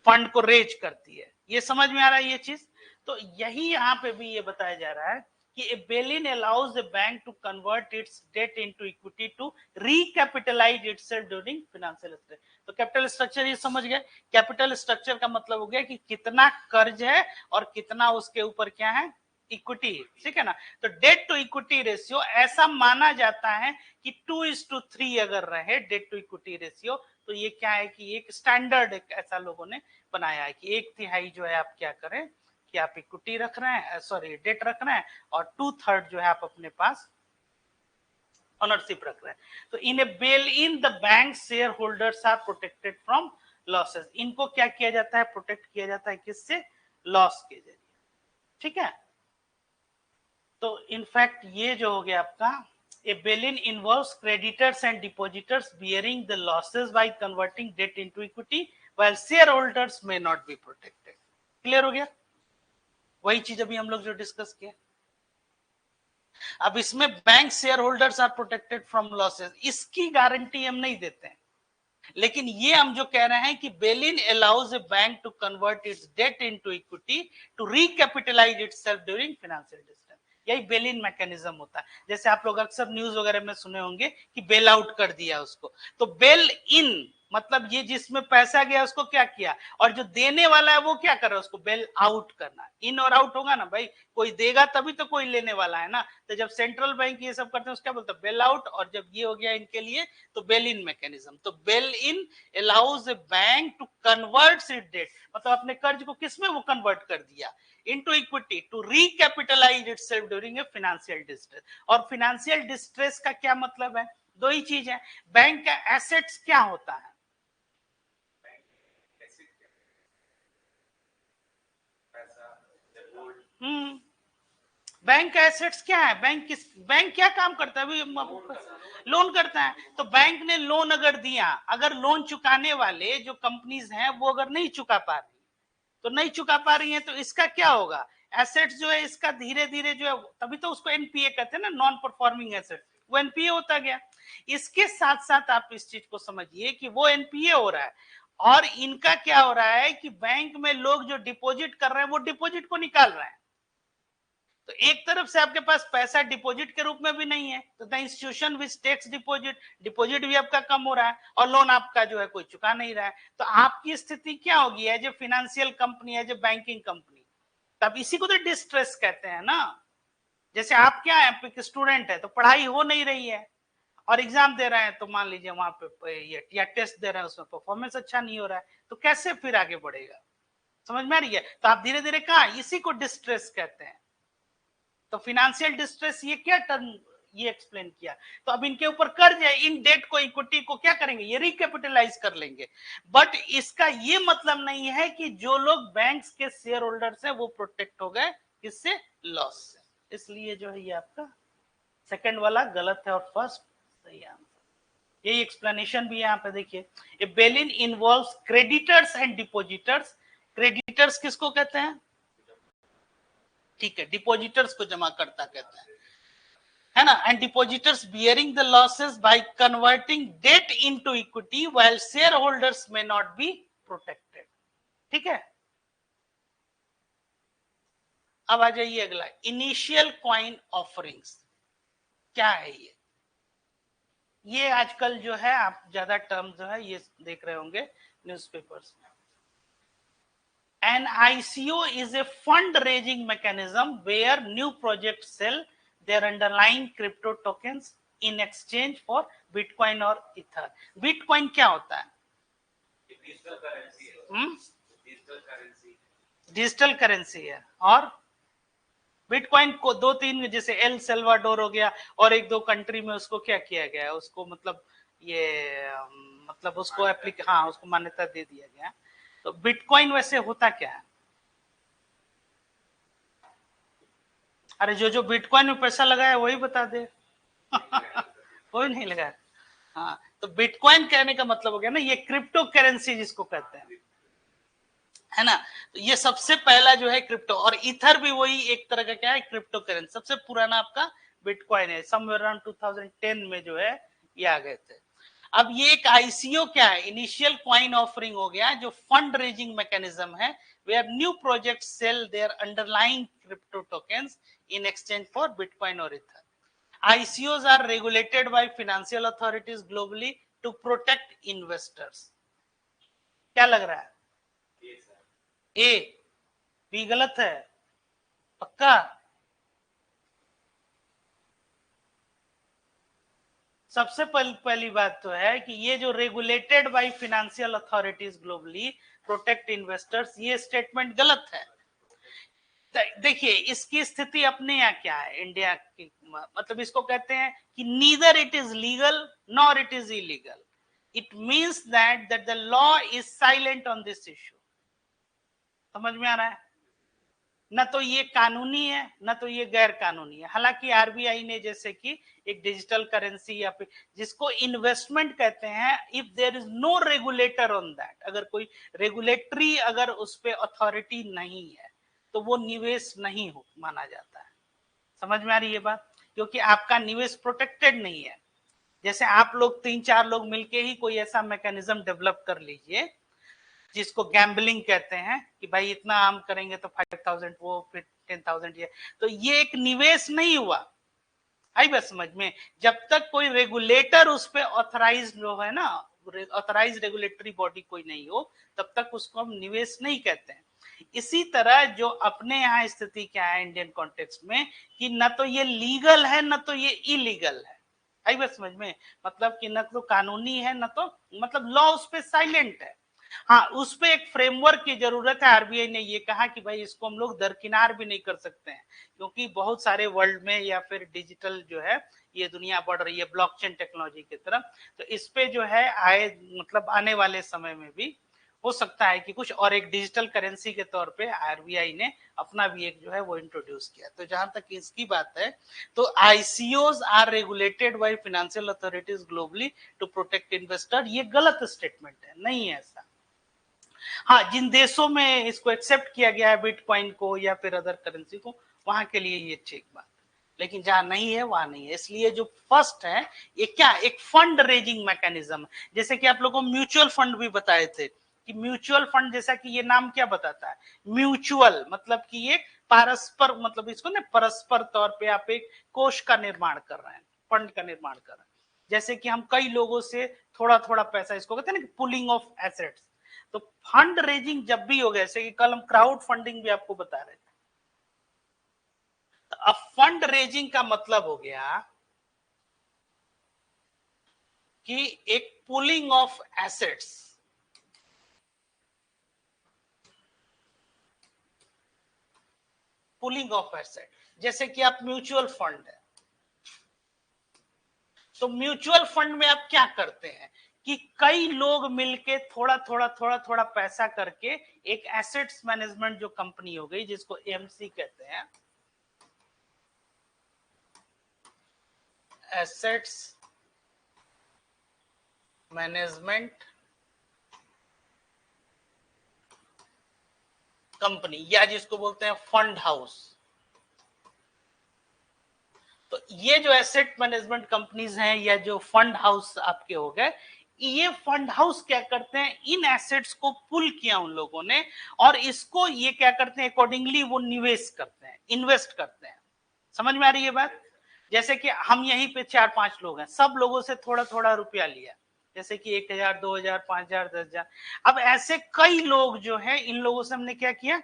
फंड को रेज करती है, ये समझ में आ रहा है ये चीज। तो यही यहाँ पे भी ये बताया जा रहा है कि a bail-in allows a bank to convert its debt into equity to recapitalize itself during financial stress। तो कैपिटल स्ट्रक्चर ये समझ गए, कैपिटल स्ट्रक्चर का मतलब हो गया कि कितना कर्ज है और कितना उसके ऊपर क्या है इक्विटी, ठीक है ना। तो डेट टू इक्विटी रेशियो ऐसा माना जाता है कि 2:3 अगर रहे डेट टू इक्विटी रेशियो, तो ये क्या है कि एक स्टैंडर्ड ऐसा लोगों ने बनाया है कि 1/3 जो है आप क्या करें कि आप इक्विटी रख रहे हैं, सॉरी डेट रख रहे हैं, और 2/3 जो है आप अपने पास ओनरशिप रख रहे हैं। तो in a bail in the bank share holders are protected from losses. इनको क्या किया जाता है, प्रोटेक्ट किया जाता है किससे, लॉस के जरिए, ठीक है। तो इनफैक्ट ये जो हो गया आपका, a bail in involves creditors and depositors bearing the losses by converting debt into equity while share holders may not be protected. Clear हो गया, वही चीज अभी हम लोग जो डिस्कस किया। अब इसमें bank share holders are protected from losses, इसकी गारंटी हम नहीं देते हैं, लेकिन ये हम जो कह रहे हैं कि bail in allows a bank to convert its debt into equity to recapitalize itself during financial distress. यही बेलिन मैकेनिज्म होता है। जैसे आप लोग अक्सर न्यूज वगैरह में सुने होंगे कि बेल आउट कर दिया उसको, तो बेल इन मतलब ये जिसमें पैसा गया उसको क्या किया, और जो देने वाला है वो क्या कर रहा है, उसको बेल आउट करना। इन और आउट होगा ना भाई, कोई देगा तभी तो कोई लेने वाला है ना। तो जब सेंट्रल बैंक ये सब करते हैं उसको क्या बोलते हैं, बेल आउट। और जब ये हो गया इनके लिए तो बेल इन मैकेनिज्म। तो bail in allows a bank to convert it debt, मतलब अपने कर्ज को किसमें वो कन्वर्ट कर दिया, into equity to recapitalize itself during a financial distress. और फाइनेंशियल डिस्ट्रेस का क्या मतलब है, दो ही चीज है। बैंक का एसेट्स क्या होता है, बैंक का एसेट्स क्या है, बैंक क्या काम करता है, अभी लोन करता है। तो बैंक ने लोन अगर दिया, अगर लोन चुकाने वाले जो कंपनीज हैं वो अगर नहीं चुका पा रही, तो नहीं चुका पा रही है, तो इसका क्या होगा, एसेट्स जो है इसका धीरे धीरे जो है, तभी तो उसको एनपीए कहते हैं ना, नॉन परफॉर्मिंग एसेट, वो एनपीए होता गया। इसके साथ साथ आप इस चीज को समझिए कि वो एनपीए हो रहा है, और इनका क्या हो रहा है कि बैंक में लोग जो डिपॉजिट कर रहे हैं वो डिपॉजिट को निकाल रहे हैं। तो एक तरफ से आपके पास पैसा डिपॉजिट के रूप में भी नहीं है, तो the institution which takes deposit, deposit भी आपका कम हो रहा है, और लोन आपका जो है कोई चुका नहीं रहा है। तो आपकी स्थिति क्या होगी as a financial company, as a banking company, तब इसी को तो डिस्ट्रेस कहते हैं ना। जैसे आप क्या है, स्टूडेंट है तो पढ़ाई हो नहीं रही है, और एग्जाम दे रहे हैं, तो मान लीजिए वहां पे ये या टेस्ट दे रहे हैं, उसमें परफॉर्मेंस अच्छा नहीं हो रहा है, तो कैसे फिर आगे बढ़ेगा, समझ में आ रही है। तो आप धीरे धीरे कहा, इसी को डिस्ट्रेस कहते हैं। तो फाइनेंशियल डिस्ट्रेस ये क्या टर्म ये एक्सप्लेन किया। तो अब इनके ऊपर कर्ज है, इन डेट को इक्विटी को क्या करेंगे, ये रिकैपिटलाइज कर लेंगे। बट इसका ये मतलब नहीं है कि जो लोग बैंक्स के शेयर होल्डर्स हैं वो प्रोटेक्ट हो गए किससे, लॉस से। इसलिए जो है ये आपका सेकंड वाला गलत है और फर्स्ट सही आंसर। यही एक्सप्लेनेशन भी है यहाँ पे देखिए। A bail in involves creditors and depositors. Creditors किसको कहते हैं, ठीक है, डिपॉजिटर्स को जमा करता कहते हैं, है ना। And depositors bearing the losses by converting debt into equity while share holders may not be protected, ठीक है। अब आ जाइए अगला, इनिशियल कॉइन ऑफरिंग्स क्या है ये आजकल जो है आप ज्यादा टर्म जो है ये देख रहे होंगे न्यूज़पेपर्स में। An ICO is a fund-raising mechanism where new projects sell their underlying crypto tokens in exchange for Bitcoin or Ether. Bitcoin क्या होता है, डिजिटल करेंसी है, और बिटकॉइन को दो तीन, जैसे एल सेल्वाडोर हो गया, और एक दो कंट्री में उसको क्या किया गया है, उसको मतलब ये मतलब उसको हाँ उसको मान्यता दे दिया गया। तो बिटकॉइन वैसे होता क्या है, अरे जो बिटकॉइन में पैसा लगाया वही बता दे कोई नहीं लगाया। हाँ, तो बिटकॉइन कहने का मतलब हो गया ना, ये क्रिप्टो करेंसी जिसको कहते हैं, है ना। तो ये सबसे पहला जो है क्रिप्टो, और इथर भी वही एक तरह का क्या है, क्रिप्टो करेंसी। सबसे पुराना आपका बिटकॉइन है, समवेयर अराउंड 2010 में जो है ये आ गए थे। अब ये एक आईसीओ क्या है, इनिशियल कॉइन ऑफरिंग हो गया, जो फंड रेजिंग मैकेनिज्म है, where new project sell their underlying crypto tokens in exchange for bitcoin और ether. ICOs are regulated by financial authorities globally to protect investors. क्या लग रहा है, ए बी गलत है, पक्का सबसे पहली बात तो है कि ये जो regulated by financial authorities globally protect investors, ये स्टेटमेंट गलत है। देखिए इसकी स्थिति अपने यहाँ क्या है इंडिया की, मतलब इसको कहते हैं कि neither it is legal nor it is illegal, it means that the law is silent on this issue. समझ में आ रहा है? न तो ये कानूनी है न तो ये गैर कानूनी है। हालांकि आरबीआई ने जैसे कि एक डिजिटल करेंसी या फिर जिसको इन्वेस्टमेंट कहते हैं, if there is no regulator on that, अगर कोई रेगुलेटरी अगर उस पर अथॉरिटी नहीं है तो वो निवेश नहीं हो माना जाता है। समझ में आ रही है बात? क्योंकि आपका निवेश प्रोटेक्टेड नहीं है। जैसे आप लोग 3-4 लोग मिलके ही कोई ऐसा मैकेनिज्म डेवलप कर लीजिए जिसको गैम्बलिंग कहते हैं कि भाई इतना हम करेंगे तो 5,000 वो फिर 10,000 ये, तो ये एक निवेश नहीं हुआ। आई बात समझ में? जब तक कोई रेगुलेटर उस पर ऑथराइज जो है ना, ऑथराइज रेगुलेटरी बॉडी कोई नहीं हो, तब तक उसको हम निवेश नहीं कहते हैं। इसी तरह जो अपने यहाँ स्थिति क्या है इंडियन कॉन्टेक्स्ट में, कि न तो ये लीगल है न तो ये इलीगल है। आई बात समझ में? मतलब कि न तो कानूनी है न तो, मतलब लॉ उस पर साइलेंट है। हाँ, उस पे एक फ्रेमवर्क की जरूरत है। आरबीआई ने ये कहा कि भाई इसको हम लोग दरकिनार भी नहीं कर सकते हैं, क्योंकि बहुत सारे वर्ल्ड में या फिर डिजिटल जो है ये दुनिया बढ़ रही है ब्लॉकचेन टेक्नोलॉजी की तरफ, तो इस पे जो है आए मतलब आने वाले समय में भी हो सकता है कि कुछ और एक डिजिटल करेंसी के तौर पे आरबीआई ने अपना भी एक जो है वो इंट्रोड्यूस किया। तो जहां तक इसकी बात है, तो ICOs are regulated by financial authorities globally to protect investor, ये गलत स्टेटमेंट है, नहीं है ऐसा। हाँ, जिन देशों में इसको एक्सेप्ट किया गया है बिटकॉइन को या फिर अदर करेंसी को, वहां के लिए ये ठीक बात, लेकिन जहां नहीं है वहां नहीं है। इसलिए जो फर्स्ट है ये क्या, एक फंड रेजिंग मैकेनिज्म, जैसे कि आप लोगों को म्यूचुअल फंड भी बताए थे कि म्यूचुअल फंड, जैसा कि ये नाम क्या बताता है, म्यूचुअल मतलब कि ये पारस्पर, मतलब इसको ना परस्पर तौर पे आप एक कोष का निर्माण कर रहे हैं, फंड का निर्माण कर रहे हैं। जैसे कि हम कई लोगों से थोड़ा थोड़ा पैसा, इसको कहते हैं ना पुलिंग ऑफ एसेट्स। तो फंड रेजिंग जब भी हो गया, जैसे कि कल हम क्राउड फंडिंग भी आपको बता रहे थे, तो अब फंड रेजिंग का मतलब हो गया कि एक pulling of assets, pulling of asset, जैसे कि आप म्यूचुअल फंड है, तो म्यूचुअल फंड में आप क्या करते हैं कि कई लोग मिलके थोड़ा थोड़ा थोड़ा थोड़ा पैसा करके एक एसेट्स मैनेजमेंट जो कंपनी हो गई, जिसको एमसी कहते हैं, एसेट्स मैनेजमेंट कंपनी, या जिसको बोलते हैं फंड हाउस। तो ये जो एसेट मैनेजमेंट कंपनीज हैं या जो फंड हाउस आपके हो गए, ये फंड हाउस क्या करते हैं, इन एसेट्स को पुल किया उन लोगों ने, और इसको ये क्या करते हैं, अकॉर्डिंगली वो निवेश करते हैं, इन्वेस्ट करते हैं। समझ में आ रही है बात? जैसे कि हम यहीं पे 4-5 लोग हैं, सब लोगों से थोड़ा थोड़ा रुपया लिया, जैसे कि 1,000, 2,000, 5,000, 10,000। अब ऐसे कई लोग जो है, इन लोगों से हमने क्या किया,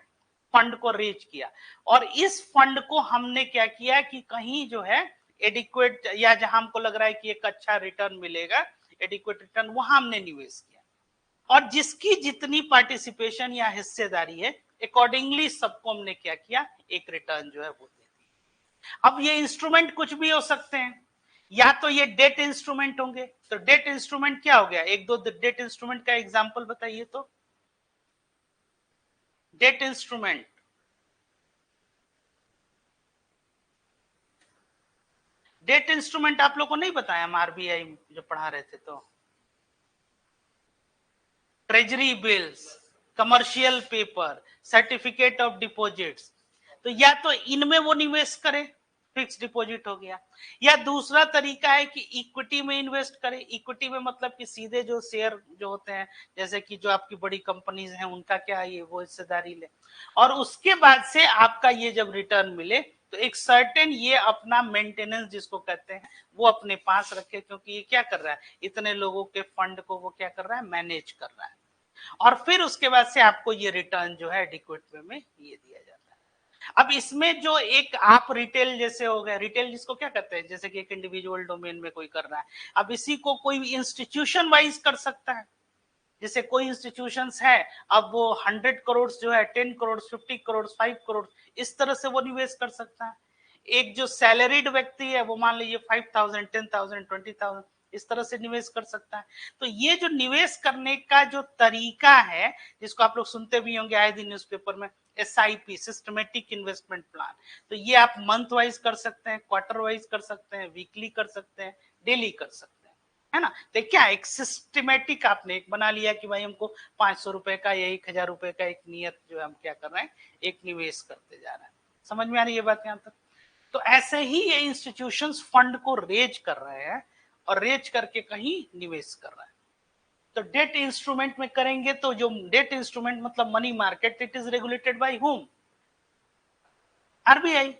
फंड को रेज किया, और इस फंड को हमने क्या किया कि कहीं जो है एडिक्वेट, या जहां हमको लग रहा है कि एक अच्छा रिटर्न मिलेगा, एडिक्वेट रिटर्न, वहां हमने निवेश किया, और जिसकी जितनी पार्टिसिपेशन या हिस्सेदारी है, अकॉर्डिंगली सबको हमने क्या किया, एक रिटर्न जो है वो दे दी। अब ये इंस्ट्रूमेंट कुछ भी हो सकते हैं, या तो ये डेट इंस्ट्रूमेंट होंगे। तो डेट इंस्ट्रूमेंट क्या हो गया, एक दो डेट इंस्ट्रूमेंट का एग्जांपल बताइए तो। डेट इंस्ट्रूमेंट, डेट इंस्ट्रूमेंट आप लोग को नहीं बताया, हम आरबीआई जो पढ़ा रहे थे, तो treasury bills, commercial paper, certificate of deposits. तो या तो इनमें वो निवेश करे, फिक्स डिपॉजिट हो गया, या दूसरा तरीका है कि इक्विटी में इन्वेस्ट करे। इक्विटी में मतलब कि सीधे जो शेयर जो होते हैं, जैसे कि जो आपकी बड़ी कंपनीज हैं उनका क्या है, ये वो हिस्सेदारी ले, और उसके बाद से आपका ये जब रिटर्न मिले तो एक सर्टेन ये अपना मेंटेनेंस जिसको कहते हैं वो अपने पास रखे, क्योंकि ये क्या कर रहा है, इतने लोगों के फंड को वो क्या कर रहा है, मैनेज कर रहा है, और फिर उसके बाद से आपको ये रिटर्न जो है एडिक्वेट वे में ये दिया जाता है। अब इसमें जो एक आप रिटेल जैसे हो गए, रिटेल जिसको क्या कहते हैं, जैसे कि एक इंडिविजुअल डोमेन में कोई कर रहा है, अब इसी को कोई इंस्टीट्यूशन वाइज कर सकता है। जैसे कोई इंस्टीट्यूशंस है, अब वो 100 करोड़ जो है 10 करोड़ 50 करोड़ 5 करोड़ इस तरह से वो निवेश कर सकता है। एक जो सैलरीड व्यक्ति है वो मान लीजिए 5,000 10,000 20,000 इस तरह से निवेश कर सकता है। तो ये जो निवेश करने का जो तरीका है, जिसको आप लोग सुनते भी होंगे आए दिन न्यूज़पेपर में, SIP सिस्टमेटिक इन्वेस्टमेंट प्लान, तो ये आप मंथ वाइज कर सकते हैं, क्वार्टर वाइज कर सकते हैं, वीकली कर सकते हैं, डेली कर सकते हैं, है ना। तो क्या एक सिस्टमेटिक आपने एक बना लिया कि भाई हमको 500 रुपए का या 1,000 रुपए का एक नियत जो है हम क्या कर रहे हैं, एक निवेश करते जा रहे हैं। समझ में आ रही है बात यहाँ तक। तो ऐसे ही ये इंस्टीट्यूशंस फंड को रेज कर रहे हैं और रेज करके कहीं निवेश कर रहे हैं। तो डेट इंस्ट्रूमेंट में करेंगे तो जो डेट इंस्ट्रूमेंट मतलब money market, it is regulated by whom, RBI।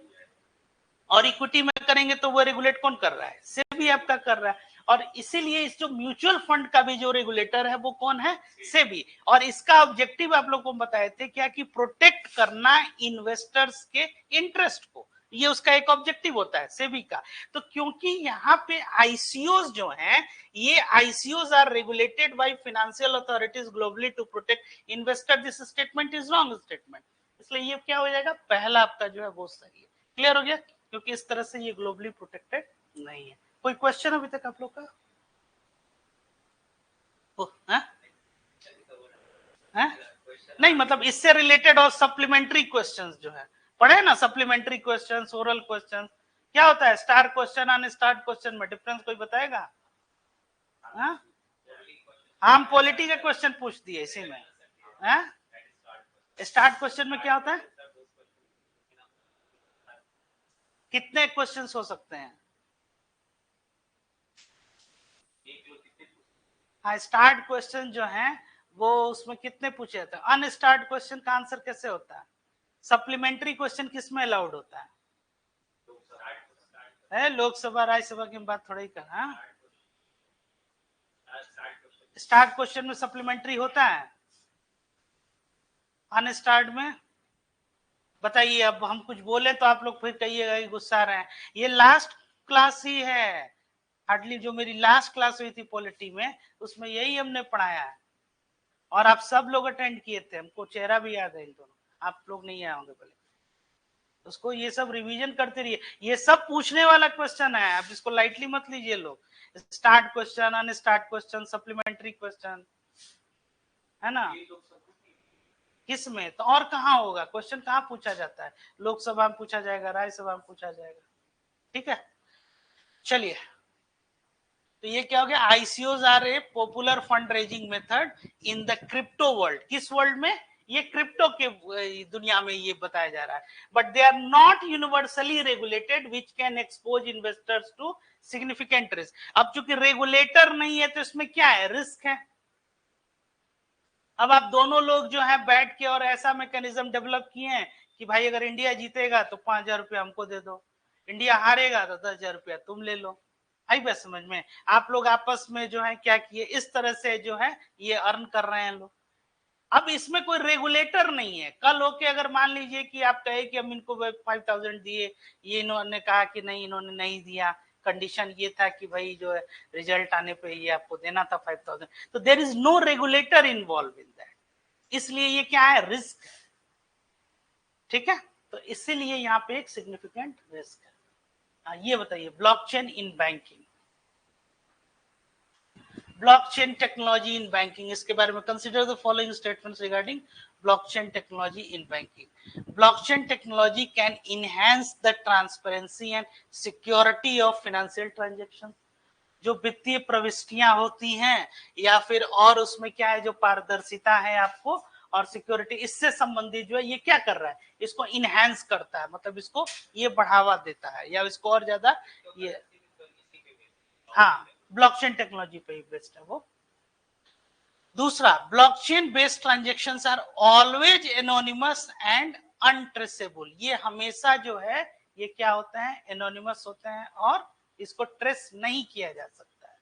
और इक्विटी में करेंगे तो वो रेगुलेट कौन कर रहा है, सेबी आपका कर रहा है। और इसीलिए इस जो म्यूचुअल फंड का भी जो रेगुलेटर है वो कौन है, सेबी। और इसका ऑब्जेक्टिव आप लोग को बताए थे क्या, कि प्रोटेक्ट करना इन्वेस्टर्स के इंटरेस्ट को, ये उसका एक ऑब्जेक्टिव होता है सेबी का। तो क्योंकि यहाँ पे आईसीओज जो हैं, ये ICOs are regulated by financial authorities globally to protect investor, this statement is wrong statement. इसलिए ये क्या हो जाएगा, पहला आपका जो है वो सही है। क्लियर हो गया, क्योंकि इस तरह से ये ग्लोबली प्रोटेक्टेड नहीं है। कोई क्वेश्चन अभी तक आप लोग का? नहीं मतलब इससे रिलेटेड और सप्लीमेंट्री क्वेश्चंस जो है पढ़े ना, सप्लीमेंट्री क्वेश्चंस, ओरल क्वेश्चंस, क्या होता है स्टार क्वेश्चन और स्टार्ट क्वेश्चन में डिफरेंस कोई बताएगा? हम पॉलिटी के क्वेश्चन पूछ दिए इसी में। स्टार्ट क्वेश्चन में क्या होता है, कितने क्वेश्चंस हो सकते हैं? हाँ, स्टार्ट क्वेश्चन जो है वो उसमें कितने पूछे जाते हैं, अनस्टार्ट क्वेश्चन का आंसर कैसे होता है, सप्लीमेंट्री क्वेश्चन किसमें अलाउड होता है लोकसभा राज्यसभा की बात थोड़ा ही कर। स्टार्ट क्वेश्चन में सप्लीमेंट्री होता है, अनस्टार्ट में बताइए। अब हम कुछ बोले तो आप लोग फिर कहिएगा कि गुस्सा रहे हैं, ये लास्ट क्लास ही है, हार्डली जो मेरी लास्ट क्लास हुई थी पॉलिटी में उसमें यही हमने पढ़ाया है, और आप सब लोग अटेंड किए थे, हमको चेहरा भी याद है इन दोनों, आप लोग नहीं आए होंगे पहले। उसको ये सब रिवीजन करते रहिए, ये सब पूछने वाला क्वेश्चन है, आप इसको लाइटली मत लीजिए लोग। Start question, unstarred question, supplementary question, है ना। किस में तो और कहाँ होगा क्वेश्चन, कहाँ पूछा जाता है, लोकसभा में पूछा जाएगा, राज्यसभा में पूछा जाएगा। ठीक है, चलिए। तो ये क्या हो गया, ICOs are a popular fund raising method in the crypto world. किस वर्ल्ड में, ये क्रिप्टो के दुनिया में ये बताया जा रहा है। But they are not universally regulated which can expose investors to significant risk. अब चूंकि रेगुलेटर नहीं है तो इसमें क्या है, रिस्क है। अब आप दोनों लोग जो है बैठ के और ऐसा मैकेनिज्म डेवलप किए हैं कि भाई अगर इंडिया जीतेगा तो 5,000 रुपया हमको दे दो, इंडिया हारेगा तो 10,000 रुपया तुम ले लो। आई बात समझ में, आप लोग आपस में जो है क्या किए, इस तरह से जो है ये अर्न कर रहे हैं लोग। अब इसमें कोई रेगुलेटर नहीं है, कल होके अगर मान लीजिए कि आप कहे कि हम इनको 5,000 दिए, ये इन्होंने कहा कि नहीं इन्होंने नहीं दिया, कंडीशन ये था कि भाई जो है रिजल्ट आने पे ये आपको देना था 5,000, तो there is no regulator involve in that, इसलिए ये क्या है, रिस्क है। ठीक है, तो इसीलिए यहाँ पे एक सिग्निफिकेंट रिस्क है। ये बताइए blockchain in banking, blockchain technology in banking, इसके बारे में consider the following statements regarding blockchain technology in banking. Blockchain technology can enhance the transparency and security of financial transactions. जो वित्तीय प्रविष्टियां होती हैं या फिर और उसमें क्या है, जो पारदर्शिता है आपको और सिक्योरिटी, इससे संबंधित जो है ये क्या कर रहा है, इसको इनहेंस करता है, मतलब इसको ये बढ़ावा देता है या इसको और ज्यादा ये, हाँ ब्लॉकचेन टेक्नोलॉजी पे ही बेस्ड है वो। दूसरा, blockchain based transactions are always anonymous and untraceable, ये हमेशा जो है ये क्या होते हैं, एनोनिमस होते हैं और इसको ट्रेस नहीं किया जा सकता है।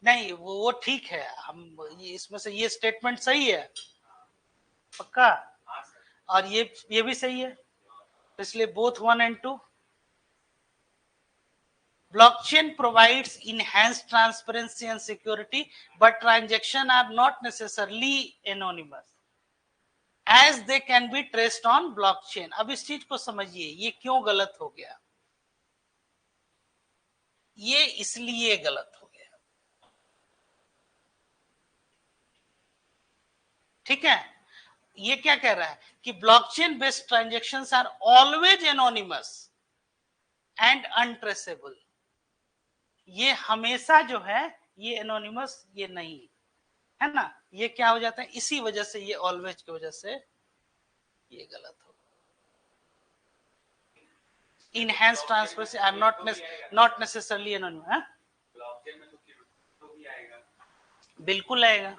नहीं वो ठीक है, हम इसमें से ये स्टेटमेंट सही है पक्का, और ये भी सही है, इसलिए both 1 and 2। Blockchain provides enhanced transparency and security, but transactions are not necessarily anonymous as they can be traced on blockchain। अब इस चीज को समझिए, ये क्यों गलत हो गया, ये इसलिए गलत हो गया, ठीक है। ये क्या कह रहा है कि blockchain based transactions are always anonymous and untraceable. ये हमेशा जो है ये एनोनिमस ये नहीं है ना, ये क्या हो जाता है, इसी वजह से ये ऑलवेज की वजह से ये गलत हो। Enhance transparency are not necessarily anonymous है, बिल्कुल आएगा,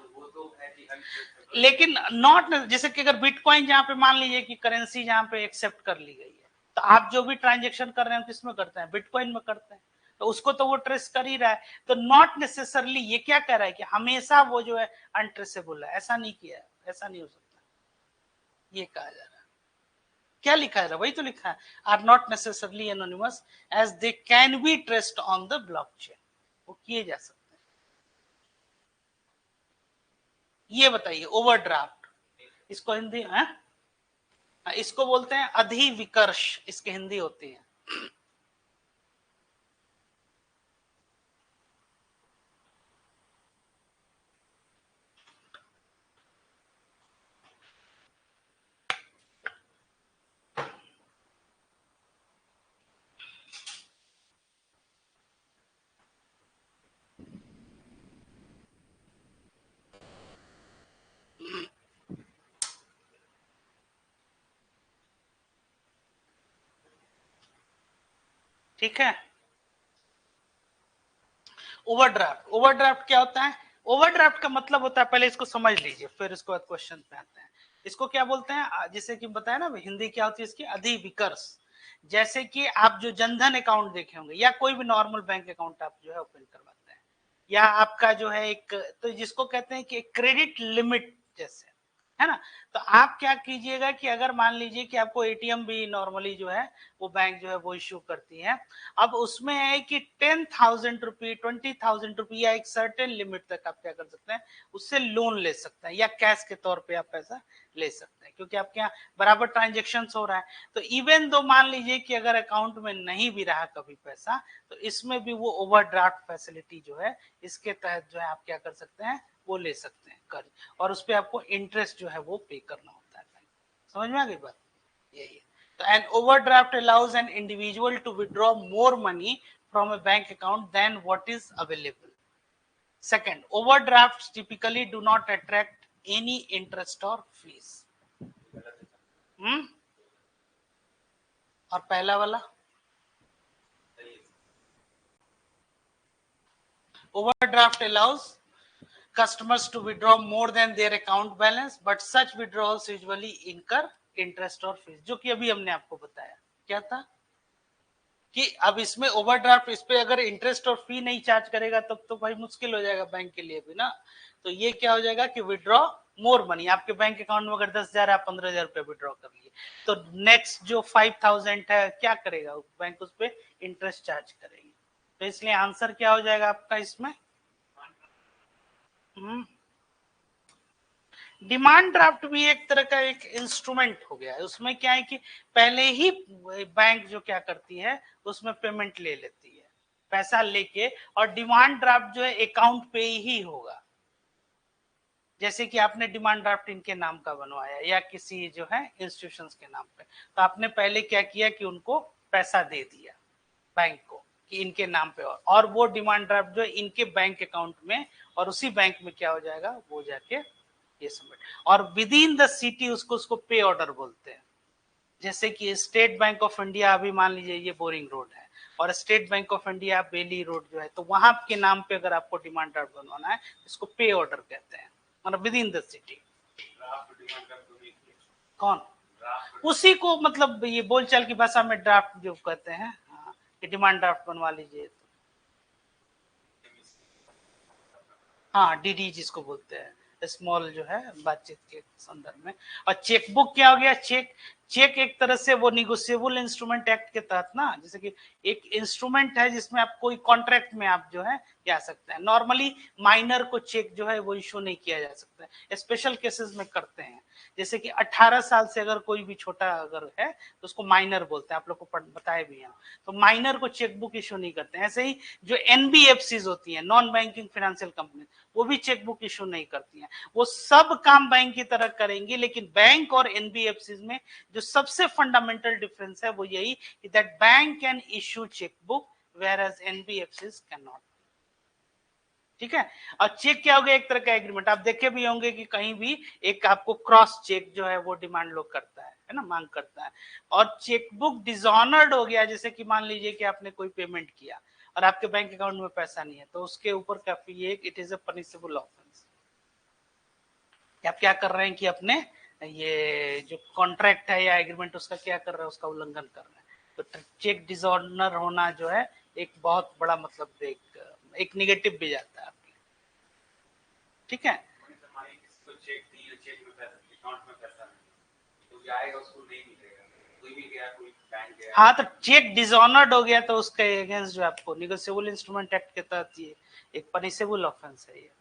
लेकिन नॉट, जैसे कि अगर बिटकॉइन जहां पे मान लीजिए कि करेंसी जहां पे एक्सेप्ट कर ली गई है, तो आप जो भी ट्रांजैक्शन कर रहे हैं किसमें करते हैं, बिटकॉइन में करते हैं, तो उसको तो वो ट्रेस कर ही रहा है। तो नॉट नेसेसरली ये क्या कह रहा है कि हमेशा वो जो है अनट्रेसेबल है, ऐसा नहीं किया है, ऐसा नहीं हो सकता, ये कहा जा रहा है। क्या लिखा है, वही तो लिखा है, are not necessarily anonymous as they can be traced on the blockchain, वो किए जा सकते हैं। ये बताइए ओवरड्राफ्ट, इसको हिंदी है, इसको बोलते हैं अधिविकर्ष, इसकी हिंदी होती है। ठीक है, ओवरड्राफ्ट, ओवरड्राफ्ट क्या होता है, ओवरड्राफ्ट का मतलब होता है, पहले इसको समझ लीजिए फिर इसको बाद क्वेश्चन पे आते हैं। इसको क्या बोलते हैं, जैसे कि बताया ना, हिंदी क्या होती है इसकी, अधिविकर्ष। जैसे कि आप जो जनधन अकाउंट देखे होंगे या कोई भी नॉर्मल बैंक अकाउंट आप जो है ओपन करवाते हैं, या आपका जो है एक, तो जिसको कहते हैं कि क्रेडिट लिमिट जैसे, है ना। तो आप क्या कीजिएगा कि अगर मान लीजिए कि आपको एटीएम भी नॉर्मली जो है वो बैंक जो है वो इश्यू करती है, अब उसमें है कि 10,000 रुपये, 20,000 रुपये या एक सर्टेन लिमिट तक आप क्या कर सकते हैं, उससे लोन ले सकते हैं या कैश के तौर पे आप पैसा ले सकते हैं, क्योंकि आपके यहाँ बराबर ट्रांजेक्शन हो रहा है। तो इवन दो मान लीजिए कि अगर अकाउंट में नहीं भी रहा कभी पैसा, तो इसमें भी वो ओवरड्राफ्ट फैसिलिटी जो है, इसके तहत जो है आप क्या कर सकते हैं, वो ले सकते हैं कर्ज, और उस पर आपको इंटरेस्ट जो है वो पे करना होता है। समझ में आ गई बात, यही है। तो an overdraft allows an individual to withdraw more money from a bank account than what is available। Second, overdrafts typically do not attract any interest or fees। और पहला वाला, overdraft allows customers to withdraw more than their account balance, but such withdrawals usually incur interest or fees, जो कि अभी हमने आपको बताया क्या था कि अब इसमें ओवरड्राफ्ट, इस पे अगर इंटरेस्ट और फी नहीं चार्ज करेगा तब तो भाई मुश्किल हो जाएगा बैंक के लिए भी ना। तो ये क्या हो जाएगा कि विड्रॉ मोर मनी, आपके बैंक अकाउंट में अगर 10,000 आप 15,000 रुपए विड्रॉ कर लिए, तो नेक्स्ट जो 5,000 है क्या करेगा बैंक, उस पर इंटरेस्ट चार्ज करेगी। तो इसलिए आंसर क्या हो जाएगा आपका इसमें, डिमांड ड्राफ्ट भी एक तरह का एक इंस्ट्रूमेंट हो गया है। उसमें क्या है कि पहले ही बैंक जो क्या करती है, उसमें पेमेंट ले लेती है, पैसा लेके, और डिमांड ड्राफ्ट जो है अकाउंट पे ही होगा। जैसे कि आपने डिमांड ड्राफ्ट इनके नाम का बनवाया या किसी जो है इंस्टीट्यूशंस के नाम पे, तो आपने पहले क्या किया कि उनको पैसा दे दिया बैंक को कि इनके नाम पे, और वो डिमांड ड्राफ्ट जो है इनके बैंक अकाउंट में, और उसी बैंक में क्या हो जाएगा, वो जाके ये सबमिट, और विद इन द सिटी उसको पे ऑर्डर बोलते हैं। जैसे कि स्टेट बैंक ऑफ इंडिया, अभी मान लीजिए ये बोरिंग रोड है, और State Bank of India Bailey Road जो है, तो वहां के नाम पे अगर आपको डिमांड ड्राफ्ट बनवाना है, इसको पे ऑर्डर कहते हैं, मतलब विद इन द सिटी। कौन, उसी को मतलब ये बोलचाल की भाषा में ड्राफ्ट जो कहते हैं, हाँ, कि डिमांड ड्राफ्ट बनवा लीजिए। हाँ, डीडी जिसको बोलते हैं, स्मॉल जो है बातचीत के संदर्भ में। और चेकबुक क्या हो गया? चेक एक तरह से वो निगोशिएबल इंस्ट्रूमेंट एक्ट के तहत ना, जैसे कि एक इंस्ट्रूमेंट है जिसमें आप कोई कॉन्ट्रैक्ट में आप जो है जा सकते हैं। नॉर्मली माइनर को चेक जो है वो इशू नहीं किया जा सकता है, स्पेशल केसेस में करते हैं। जैसे कि 18 साल से अगर कोई भी छोटा अगर है तो उसको माइनर बोलते हैं, आप लोग को बताए भी हैं। तो माइनर को चेकबुक इशू नहीं करते हैं। ऐसे ही जो एनबीएफसीज होती हैं, नॉन बैंकिंग फाइनेंशियल कंपनी, वो भी चेकबुक इशू नहीं करती हैं। वो सब काम बैंक की तरह करेंगी, लेकिन बैंक और एनबीएफसीज में जो सबसे फंडामेंटल डिफरेंस है वो यही कि that bank can issue chequebook whereas NBFCs can not. ठीक है। और चेक क्या हो गया? एक तरह का एग्रीमेंट। आप देखे भी होंगे कि कहीं भी एक आपको क्रॉस चेक जो है वो डिमांड लोग करता है ना, मांग करता है। और चेकबुक डिसऑनर्ड हो गया, जैसे कि मान लीजिए कि आपने कोई पेमेंट किया और आपके बैंक अकाउंट में पैसा नहीं है, तो उसके ऊपर काफी ये it is a punishable offence. आप क्या कर रहे हैं कि अपने ये जो कॉन्ट्रैक्ट है या एग्रीमेंट उसका क्या कर रहे हैं, उसका उल्लंघन कर रहे हैं। तो चेक डिसऑनर होना जो है एक बहुत बड़ा मतलब एक निगेटिव भी जाता है आपके। ठीक है। हाँ, तो चेक डिसऑनर्ड हो गया तो उसके अगेंस्ट जो आपको निगोशिएबल इंस्ट्रूमेंट एक्ट के तहत ये एक पनिशेबल ऑफेंस है ये।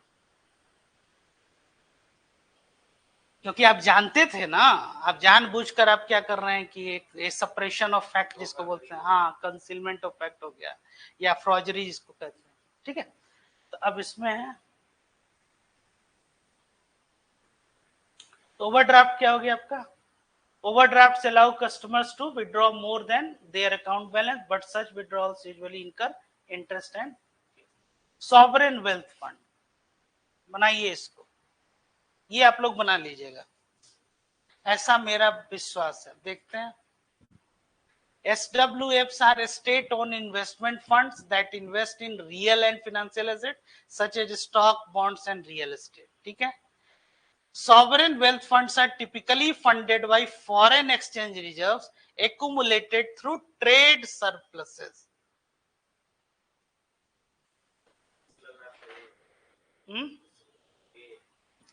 क्योंकि आप जानते थे ना, आप जानबूझकर आप क्या कर रहे हैं कि एक सप्रेशन ऑफ फैक्ट जिसको बोलते हैं, हाँ, कंसीलमेंट ऑफ फैक्ट हो गया या फ्रॉजरी जिसको कहते हैं। ठीक है। तो अब इसमें है तो ओवरड्राफ्ट क्या हो गया आपका? Overdrafts allow customers to withdraw more than their account balance, but such withdrawals usually incur interest and sovereign wealth fund। बनाइए इसको, ये आप लोग बना लीजिएगा, ऐसा मेरा विश्वास है। देखते हैं। SWFs are state-owned investment funds that invest in real and financial assets such as stock, bonds and real estate। ठीक है। Sovereign wealth funds are typically funded by foreign exchange reserves accumulated through trade surpluses।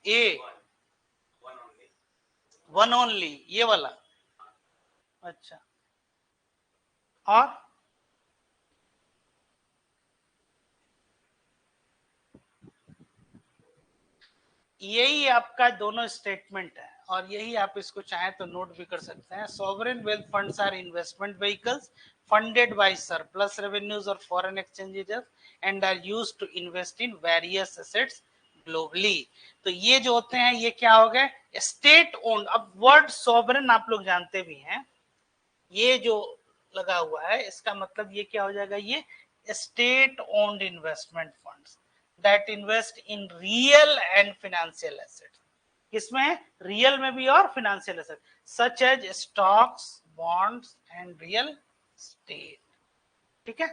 A one only, ये वाला। अच्छा। और यही आपका दोनों statement है, और यही आप इसको चाहें तो नोट भी कर सकते हैं। Sovereign wealth funds are investment vehicles funded by surplus revenues or foreign exchanges and are used to invest in various assets globally। तो ये जो होते हैं ये क्या हो गए? State owned. अब वर्ड सॉवरेन आप लोग जानते भी हैं, ये जो लगा हुआ है इसका मतलब ये क्या हो जाएगा? ये state owned investment funds that invest in real and financial assets. किसमें? रियल में भी और financial asset such as stocks, bonds and real estate. ठीक है।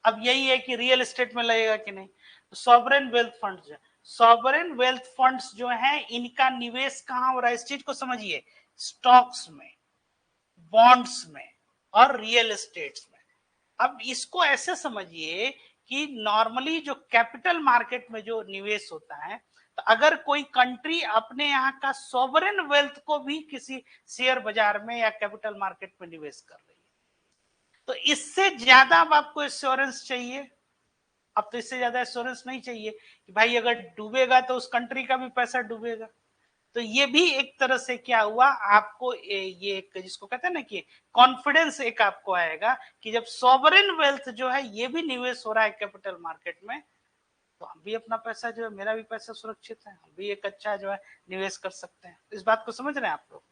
अब यही है कि रियल एस्टेट में लगेगा कि नहीं। तो सॉवरेन वेल्थ फंड्स जो सॉवरेन वेल्थ फंड्स जो है इनका निवेश कहां हो रहा है? इस चीज को समझिए। स्टॉक्स में, बॉन्ड्स में और रियल एस्टेट्स में। अब इसको ऐसे समझिए कि नॉर्मली जो कैपिटल मार्केट में जो निवेश होता है, तो अगर कोई कंट्री अपने यहाँ का सॉवरेन वेल्थ को भी किसी शेयर बाजार में या कैपिटल मार्केट में निवेश कर रही है, तो इससे ज्यादा अब आपको एश्योरेंस चाहिए। अब तो इससे ज्यादा एश्योरेंस नहीं चाहिए कि भाई अगर डूबेगा तो उस कंट्री का भी पैसा डूबेगा। तो ये भी एक तरह से क्या हुआ आपको, ये एक जिसको कहते हैं ना कि कॉन्फिडेंस एक आपको आएगा कि जब सॉवरेन वेल्थ जो है ये भी निवेश हो रहा है कैपिटल मार्केट में, तो हम भी अपना पैसा जो है, मेरा भी पैसा सुरक्षित है, हम भी एक अच्छा जो है निवेश कर सकते हैं। इस बात को समझ रहे हैं आप लोग?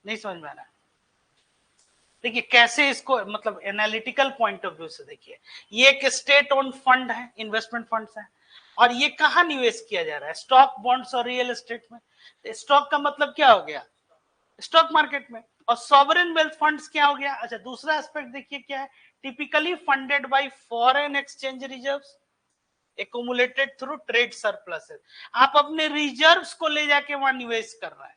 नहीं समझ में आ रहा है? देखिए कैसे इसको मतलब एनालिटिकल पॉइंट ऑफ व्यू से देखिए। ये एक स्टेट ओन्ड फंड है, इन्वेस्टमेंट फंड्स है, और ये कहाँ निवेश किया जा रहा है? स्टॉक, बॉन्ड्स और रियल एस्टेट में। स्टॉक का मतलब क्या हो गया? स्टॉक मार्केट में। और सॉवरेन वेल्थ फंड्स क्या हो गया? अच्छा, दूसरा एस्पेक्ट देखिए क्या है? Typically funded by foreign exchange reserves accumulated through trade surpluses. आप अपने रिजर्व्स को ले जाके वहां निवेश कर रहे हैं।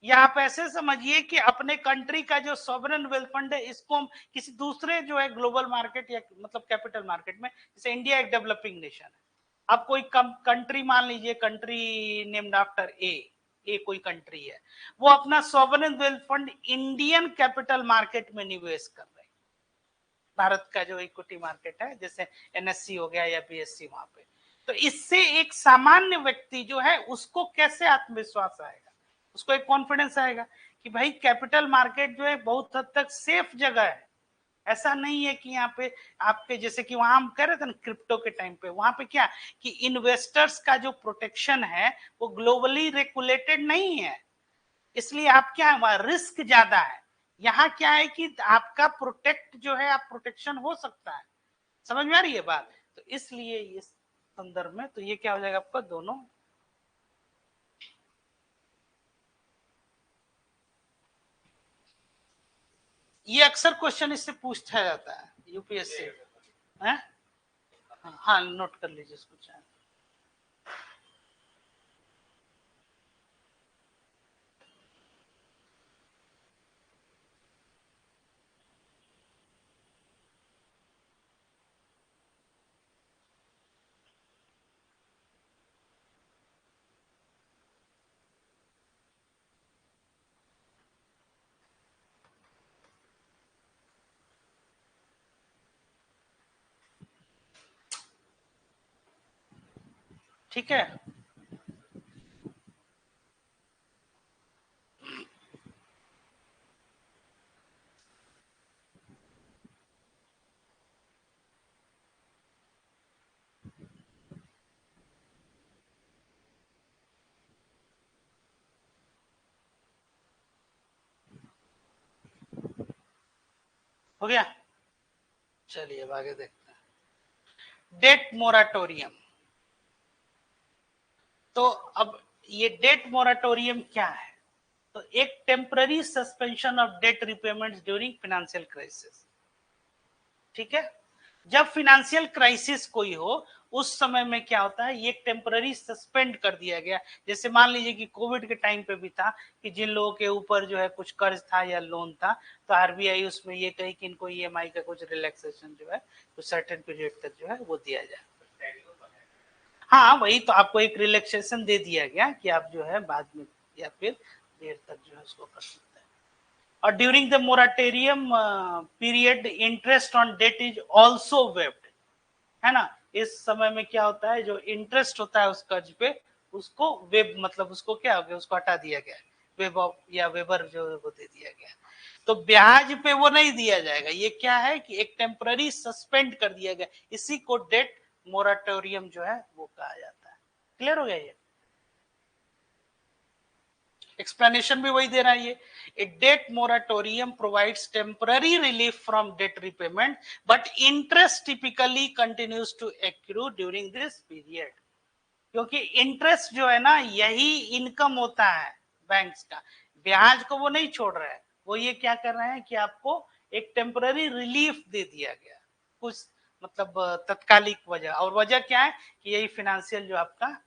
या आप ऐसे समझिए कि अपने कंट्री का जो सॉवरेन वेल्थ फंड है इसको हम किसी दूसरे जो है ग्लोबल मार्केट या मतलब कैपिटल मार्केट में, जैसे इंडिया एक डेवलपिंग नेशन है, अब कोई कंट्री मान लीजिए, कंट्री नेम्ड आफ्टर ए कोई कंट्री है, वो अपना sovereign wealth fund Indian capital market में निवेश कर रहे हैं, भारत का जो इक्विटी मार्केट है जैसे एनएससी हो गया या बीएससी, वहां पे। तो इससे एक सामान्य व्यक्ति जो है उसको कैसे आत्मविश्वास आएगा, उसको एक कॉन्फिडेंस आएगा कि भाई कैपिटल मार्केट जो है बहुत हद तक सेफ जगह है। ऐसा नहीं है कि यहाँ पे आपके जैसे कि वहां हम कह रहे थे ना क्रिप्टो के टाइम पे, वहां पे क्या कि इन्वेस्टर्स का जो प्रोटेक्शन है वो ग्लोबली रेगुलेटेड नहीं है, इसलिए आप क्या है वहां रिस्क ज्यादा है। यहाँ क्या है कि आपका प्रोटेक्ट जो है आप प्रोटेक्शन हो सकता है, समझ में आ रही है बात। तो इसलिए इस संदर्भ में तो ये क्या हो जाएगा आपका दोनों, ये अक्सर क्वेश्चन इससे पूछा जाता है यूपीएससी है। हाँ नोट कर लीजिए इसको चाहे। ठीक है, हो गया। चलिए अब आगे देखते हैं डेट मोराटोरियम। तो अब ये डेट मोराटोरियम क्या है, तो एक temporary suspension of debt repayments during financial crisis. ठीक है, जब फाइनेंशियल क्राइसिस कोई हो उस समय में क्या होता है, ये टेम्पररी सस्पेंड कर दिया गया। जैसे मान लीजिए कि कोविड के टाइम पे भी था कि जिन लोगों के ऊपर जो है कुछ कर्ज था या लोन था, तो आरबीआई उसमें ये कही कि इनको ईएमआई का कुछ रिलैक्सेशन जो है कुछ सर्टेन पीरियड तक जो है वो दिया जाए। हाँ वही तो, आपको एक रिलैक्सेशन दे दिया गया कि आप जो है बाद में या फिर देर तक जो है उसको कर सकते हैं। और during the moratorium period interest on debt is also waived, है ना। इस समय में क्या होता है, जो इंटरेस्ट होता है उस कर्ज पे उसको वेब मतलब उसको क्या हो गया, उसको हटा दिया गया, वेब ऑफ या वेबर जो वो दे दिया गया। तो ब्याज पे वो नहीं दिया जाएगा, ये क्या है कि एक टेम्पररी सस्पेंड कर दिया गया, इसी को डेट मोराटोरियम जो है वो कहा जाता है। क्लियर हो गया ये, एक्सप्लेनेशन भी वही दे रहा है ये। A debt moratorium provides temporary relief from debt repayment but interest typically continues to accrue during this period. क्योंकि इंटरेस्ट जो है ना यही इनकम होता है बैंक्स का, ब्याज को वो नहीं छोड़ रहा है, वो ये क्या कर रहे हैं कि आपको एक टेम्पररी रिलीफ दे दिया गया कुछ मतलब तत्कालिक वजह, और वजह क्या है कि यही फाइनेंशियल जो आपका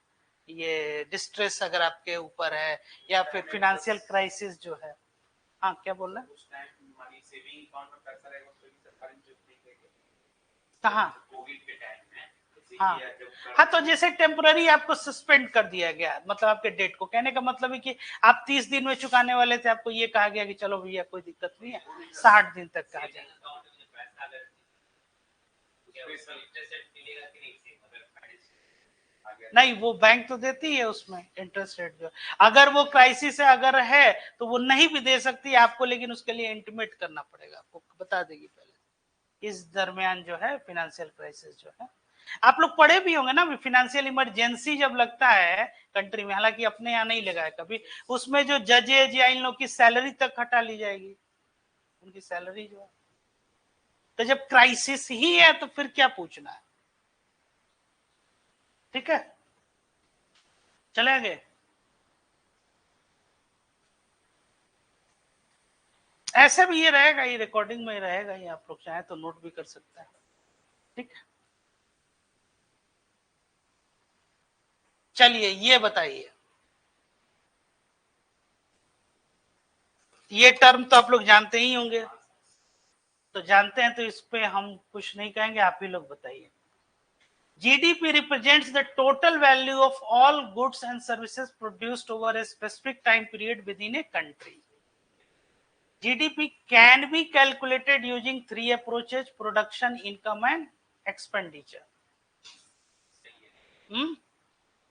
ये डिस्ट्रेस अगर आपके ऊपर है या फिर फाइनेंशियल क्राइसिस जो है। हाँ क्या बोल रहे हैं, कहाँ, हाँ हाँ, तो जैसे टेम्पररी आपको सस्पेंड कर दिया गया, मतलब आपके डेट को, कहने का मतलब है कि आप 30 दिन में चुकाने वाले थे, आपको ये कहा गया कि चलो भैया कोई दिक्कत नहीं है 60 दिन तक कहा जाए। नहीं वो बैंक तो देती है उसमें इंटरेस्ट रेट जो, अगर वो क्राइसिस है अगर है तो वो नहीं भी दे सकती है आपको, लेकिन उसके लिए इंटीमेट करना पड़ेगा, आपको बता देगी पहले। इस दरमियान जो है फाइनेंशियल क्राइसिस जो है, आप लोग पढ़े भी होंगे ना, फाइनेंशियल इमरजेंसी जब लगता है कंट्री में, हालांकि अपने यहाँ नहीं लगा है कभी, उसमें जो जजेज या इन लोग की सैलरी तक हटा ली जाएगी, उनकी सैलरी जो है। तो जब क्राइसिस ही है तो फिर क्या पूछना है। ठीक है, चले गए, ऐसे भी ये रहेगा, ये रिकॉर्डिंग में रहेगा, ये आप लोग चाहे तो नोट भी कर सकते हैं। ठीक, चलिए ये बताइए ये टर्म तो आप लोग जानते ही होंगे, तो जानते हैं तो इस पे हम कुछ नहीं कहेंगे, आप ही लोग बताइए। GDP represents the total value of all goods and services produced over a specific time period within a country. GDP can be calculated using three approaches: production, income, and expenditure.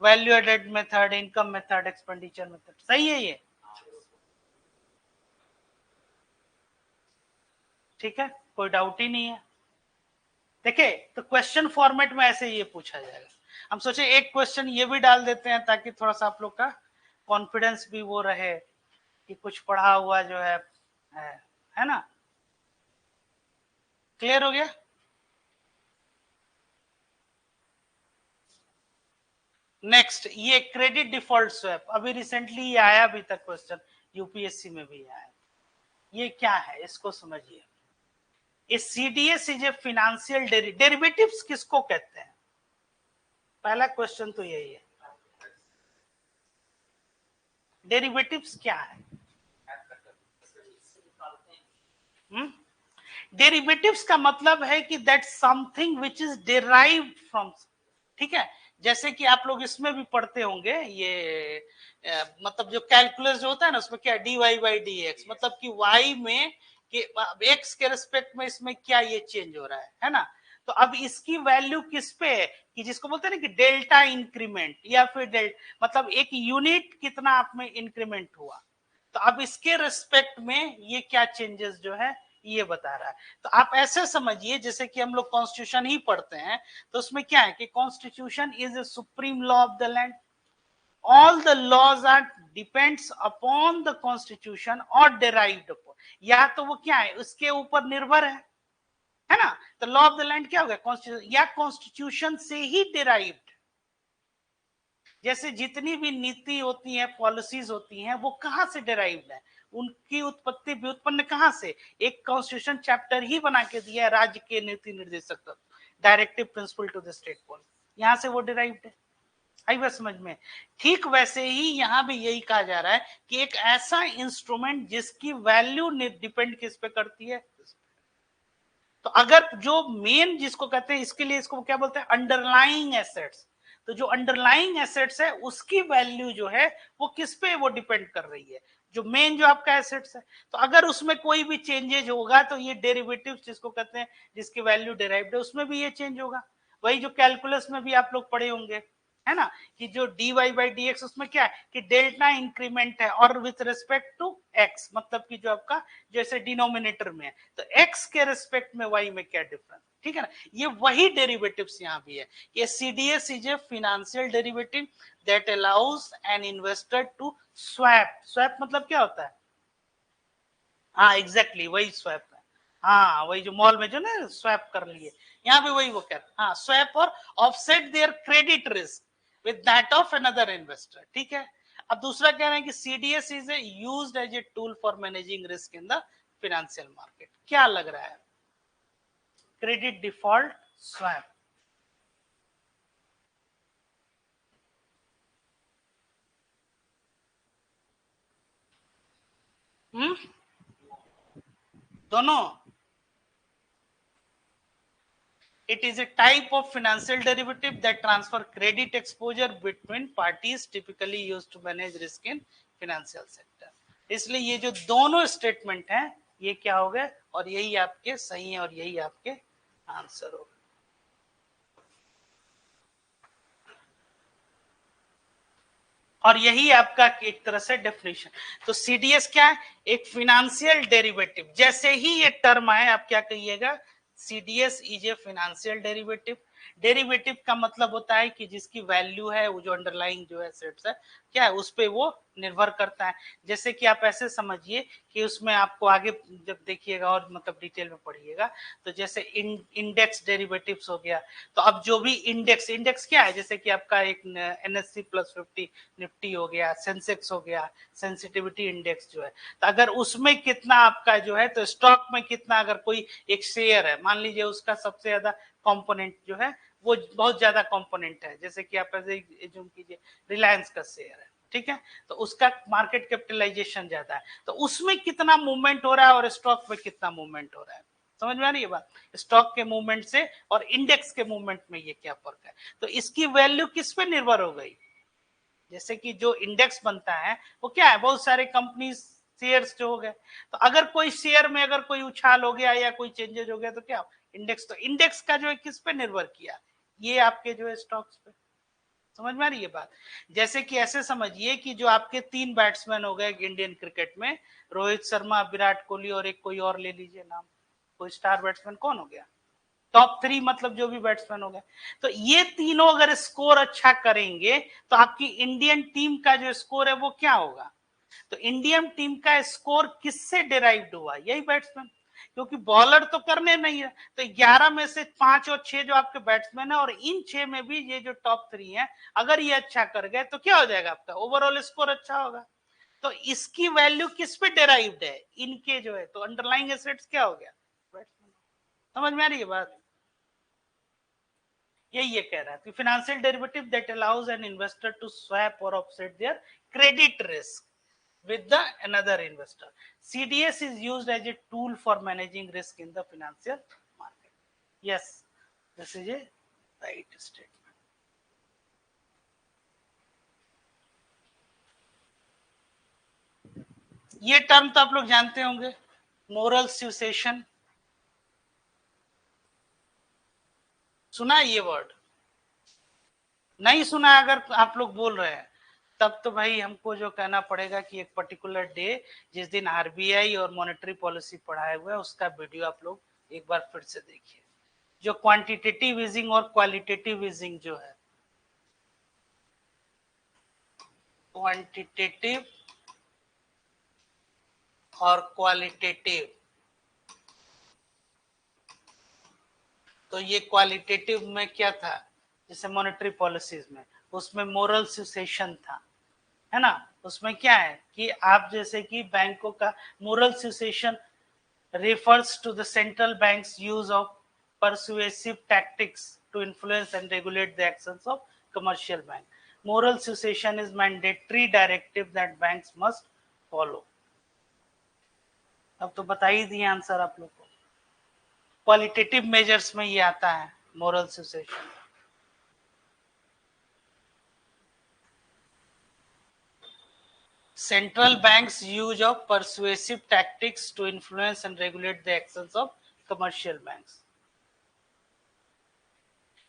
Value added method, income method, expenditure method, सही है ये? ठीक है, कोई doubt ही नहीं है। देखिए, तो क्वेश्चन फॉर्मेट में ऐसे ये पूछा जाएगा। हम सोचे एक क्वेश्चन ये भी डाल देते हैं ताकि थोड़ा सा आप लोग का कॉन्फिडेंस भी वो रहे कि कुछ पढ़ा हुआ जो है ना। क्लियर हो गया? नेक्स्ट, ये क्रेडिट डिफॉल्ट स्वैप, अभी रिसेंटली ये आया भी था क्वेश्चन, यूपीएससी में भी आया। ये क्या है, इसको समझिए। इस CDS is a financial derivatives किसको कहते हैं? पहला क्वेश्चन तो यही है, डेरिवेटिव्स क्या है? डेरिवेटिव्स का मतलब है कि that something which is derived from, ठीक है। जैसे कि आप लोग इसमें भी पढ़ते होंगे, ये मतलब जो कैलकुलस जो होता है ना, उसमें क्या dy बाई डी एक्स, मतलब कि y में कि x के रिस्पेक्ट में इसमें क्या ये चेंज हो रहा है ना। तो अब इसकी वैल्यू किस पे है कि जिसको बोलते हैं ना कि डेल्टा इंक्रीमेंट, या फिर मतलब एक यूनिट कितना आप में इंक्रीमेंट हुआ, तो अब इसके रिस्पेक्ट में ये क्या चेंजेस जो है ये बता रहा है। तो आप ऐसे समझिए जैसे कि हम लोग कॉन्स्टिट्यूशन ही पढ़ते हैं, तो उसमें क्या है कि constitution is a supreme law of the land, all the laws are depends upon the constitution और डिराइव्ड अपॉन, या तो वो क्या है उसके ऊपर निर्भर है ना। तो लॉ ऑफ द लैंड क्या होगा, कॉन्स्टिट्यूशन, या कॉन्स्टिट्यूशन से ही डिराइव्ड। जैसे जितनी भी नीति होती है, पॉलिसीज होती हैं, वो कहां से डिराइव्ड है, उनकी उत्पत्ति व्युत्पन्न कहां से, एक कॉन्स्टिट्यूशन चैप्टर ही बना के दिया है, राज्य के नीति निर्देशक तत्व, directive principle to the state policy, यहां से वो डिराइव्ड है। आई बात समझ में? ठीक वैसे ही यहां भी यही कहा जा रहा है कि एक ऐसा इंस्ट्रूमेंट जिसकी वैल्यू डिपेंड किस पे करती है। तो अगर जो मेन जिसको कहते हैं, इसके लिए इसको क्या बोलते हैं, अंडरलाइंग एसेट्स, तो जो अंडरलाइंग एसेट्स है उसकी वैल्यू जो है वो किस पे वो डिपेंड कर रही है, जो मेन जो आपका एसेट्स है। तो अगर उसमें कोई भी चेंजेज होगा तो ये डेरिवेटिव्स जिसको कहते हैं, जिसकी वैल्यू डिराइव्ड है, उसमें भी ये चेंज होगा। वही जो कैलकुलस में भी आप लोग पढ़े होंगे, है ना, कि जो dy बाई डी एक्स, उसमें क्या है कि डेल्टा इंक्रीमेंट है और विथ रिस्पेक्ट टू x, मतलब कि जो आपका जैसे डिनोमिनेटर में है, तो x के रिस्पेक्ट में y में क्या डिफरेंस, ठीक है ना। ये वही डेरिवेटिव्स यहाँ भी है। ये CDS is a financial derivative that allows an investor to swap, swap मतलब क्या होता है, हाँ एग्जैक्टली वही स्वैप है, हाँ वही जो मॉल में जो ना स्वैप कर लिए, यहाँ भी वही वो कहते हैं, हाँ स्वैप, और offset their credit risk with that of another investor, ठीक है। अब दूसरा कह रहे हैं कि CDS is used as a tool for managing risk in the financial market. क्या लग रहा है, क्रेडिट डिफॉल्ट स्वैप, दोनों। It is a type of financial derivative that transfer credit exposure between parties, typically used to manage risk in financial sector. इसलिए ये जो दोनों statement हैं ये क्या हो गए, और यही आपके सही है और यही आपके आंसर हो गए। और यही आपका एक तरह से डेफिनेशन। तो CDS क्या है, एक फिनेंशियल डेरिवेटिव, जैसे ही ये टर्म आए आप क्या कहिएगा, CDS is A financial derivative. Derivative का मतलब होता है कि जिसकी वैल्यू है वो जो अंडरलाइंग जो एसेट्स है क्या है उस पे वो निर्भर करता है। जैसे कि आप ऐसे समझिए कि उसमें आपको आगे जब देखिएगा और मतलब डिटेल में पढ़िएगा, तो जैसे इंडेक्स डेरिवेटिव्स हो गया, तो अब जो भी इंडेक्स, इंडेक्स क्या है, जैसे कि आपका एक NSE+50 निफ्टी हो गया, सेंसेक्स हो गया, सेंसिटिविटी इंडेक्स जो है, तो अगर उसमें कितना आपका जो है, तो स्टॉक में कितना अगर कोई एक शेयर है, मान लीजिए उसका सबसे ज्यादा कंपोनेंट जो है वो बहुत ज्यादा कंपोनेंट है, जैसे कि आप ऐसे एज्यूम कीजिए रिलायंस का शेयर है, ठीक है, तो उसका मार्केट कैपिटलाइजेशन ज्यादा है, तो उसमें कितना मूवमेंट हो रहा है और स्टॉक में कितना मूवमेंट हो रहा है, समझ में आ रही है बात, स्टॉक के मूवमेंट से और इंडेक्स के मूवमेंट में ये क्या फर्क है। तो इसकी वैल्यू किस पे निर्भर हो गई, जैसे कि जो इंडेक्स बनता है वो क्या है, बहुत सारे कंपनी शेयर्स जो हो गए, तो अगर कोई शेयर में अगर कोई उछाल हो गया या कोई चेंजेस हो गया तो क्या इंडेक्स, तो इंडेक्स का जो है किस पे निर्भर किया, ये आपके जो है स्टॉक्स पे, समझ में आ रही है बात। जैसे कि ऐसे समझिए कि जो आपके 3 बैट्समैन हो गए इंडियन क्रिकेट में, रोहित शर्मा, विराट कोहली और एक कोई और ले लीजिए नाम, कोई स्टार बैट्समैन कौन हो गया, टॉप 3 मतलब जो भी बैट्समैन हो गए, तो ये तीनों अगर स्कोर अच्छा करेंगे तो आपकी इंडियन टीम का जो स्कोर है वो क्या होगा, तो इंडियन टीम का स्कोर किससे डिराइव्ड हुआ, यही बैट्समैन, क्योंकि बॉलर तो करने नहीं है, तो 11 में से 5 और 6 जो आपके बैट्समैन है और इन 6 में भी ये जो टॉप 3 है अगर ये अच्छा कर गए तो क्या हो जाएगा, आपका ओवरऑल स्कोर अच्छा होगा। तो इसकी वैल्यू किस पे डिराइव्ड है, इनके जो है, तो अंडरलाइंग एसेट्स क्या हो गया, बैट्समैन, समझ में आ रही है बात। यही ये कह रहा है कि financial derivative that allows an investor to swap और offset their credit risk with the another investor. CDS is used as a tool for managing risk in the financial market. Yes, this is a right statement. ये term तो आप लोग जानते होंगे, moral सुसेशन, सुना है ये वर्ड, नहीं सुना अगर आप लोग बोल रहे हैं तब तो भाई हमको जो कहना पड़ेगा कि एक पर्टिकुलर डे जिस दिन आरबीआई और मॉनेटरी पॉलिसी पढ़ाए हुए है उसका वीडियो आप लोग एक बार फिर से देखिए, जो क्वांटिटेटिव ईजिंग और क्वालिटेटिव ईजिंग जो है, क्वांटिटेटिव और क्वालिटेटिव, तो ये क्वालिटेटिव में क्या था, जैसे मॉनेटरी पॉलिसीज में उसमें मोरल सुसेशन था, है ना, उसमें क्या है कि आप जैसे कि बैंकों का moral सुसेशन refers to the central bank's use of persuasive tactics to influence and regulate the actions of commercial bank. Moral suasion is mandatory directive that banks must follow. अब तो बता ही दिए आंसर आप लोग को, क्वालिटेटिव मेजर्स में ये आता है moral सुसेशन। Central banks use of persuasive tactics to influence and regulate the actions of commercial banks.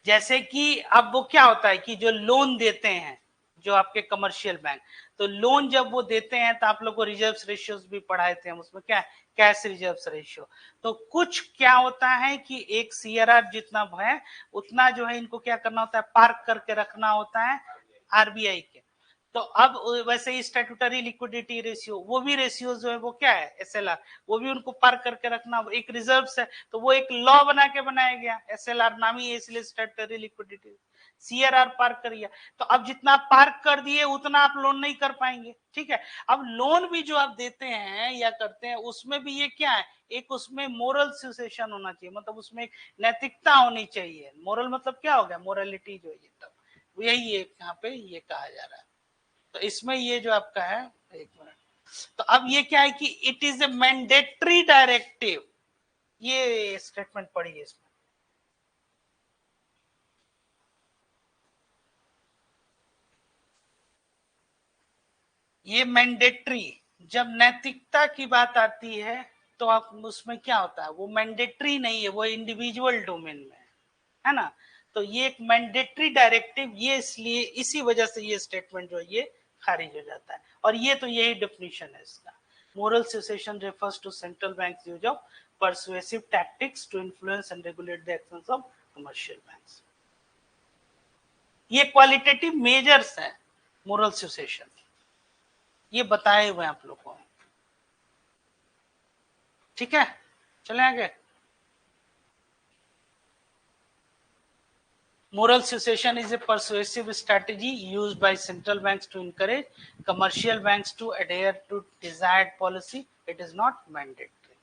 जैसे कि अब वो क्या होता है कि जो लोन देते हैं जो आपके कमर्शियल बैंक, तो लोन जब वो देते हैं तो आप लोग को रिजर्व रेशियोज भी पढ़ाए थे हम, उसमें क्या है कैश रिजर्व रेशियो, तो कुछ क्या होता है कि एक सीआरआर जितना है उतना जो है इनको क्या करना होता है, पार्क करके रखना होता है आरबीआई के, तो अब वैसे ही स्टैट्यूटरी लिक्विडिटी रेशियो, वो भी रेशियो जो है वो क्या है एसएलआर, वो भी उनको पार्क करके रखना, एक रिजर्व है तो वो एक लॉ बना के बनाया गया, एसएलआर नाम ही है इसलिए स्टैट्यूटरी लिक्विडिटी, सीआरआर पार्क कर दिया, तो अब जितना पार्क कर दिए उतना आप लोन नहीं कर पाएंगे, ठीक है। अब लोन भी जो आप देते हैं या करते हैं उसमें भी ये क्या है, एक उसमें मोरल सुसेशन होना चाहिए, मतलब उसमें एक नैतिकता होनी चाहिए, मोरल मतलब क्या हो गया, मोरालिटी जो है ये तब यही है यहाँ पे ये कहा जा रहा है, तो इसमें ये जो आपका है, एक मिनट, तो अब ये क्या है कि it is a mandatory directive, ये स्टेटमेंट पढ़िए इसमें, ये मैंडेटरी, जब नैतिकता की बात आती है तो आप उसमें क्या होता है, वो मैंडेटरी नहीं है, वो इंडिविजुअल डोमेन में है ना, तो ये एक मैंडेटरी डायरेक्टिव, ये इसलिए इसी वजह से ये स्टेटमेंट जो है ये खारिज हो जाता है, और ये तो यही डेफिनेशन है इसका, moral suasion refers to central bank use of persuasive tactics to influence and regulate the actions of commercial banks, ये क्वालिटेटिव मेजर्स है मोरल सुसेशन, ये बताए हुए आप लोगों को, ठीक है, चले आगे। Moral suasion is a persuasive strategy used by central banks to encourage commercial banks to adhere to desired policy. It is not mandatory.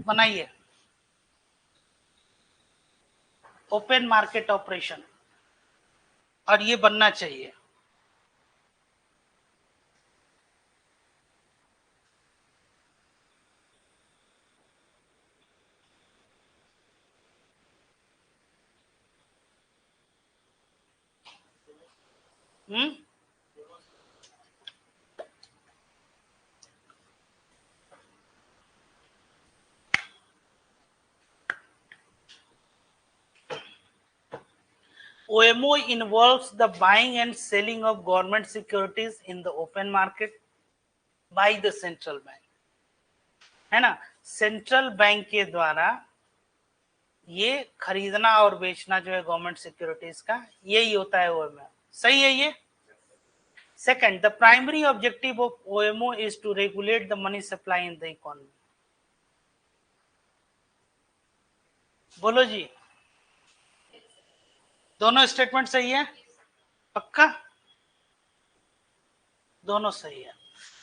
बनाइए ओपन मार्केट ऑपरेशन, और ये बनना चाहिए। हम्म, OMO involves the buying and selling of government securities in the open market by the central bank, है ना। Central bank के द्वारा ये खरीदना और बेचना जो है गवर्नमेंट सिक्योरिटीज का, यही होता है ओएमओ। सही है ये। Second, the primary objective of OMO is to regulate the money supply in the economy. बोलो जी, दोनों स्टेटमेंट सही है? पक्का? दोनों सही है।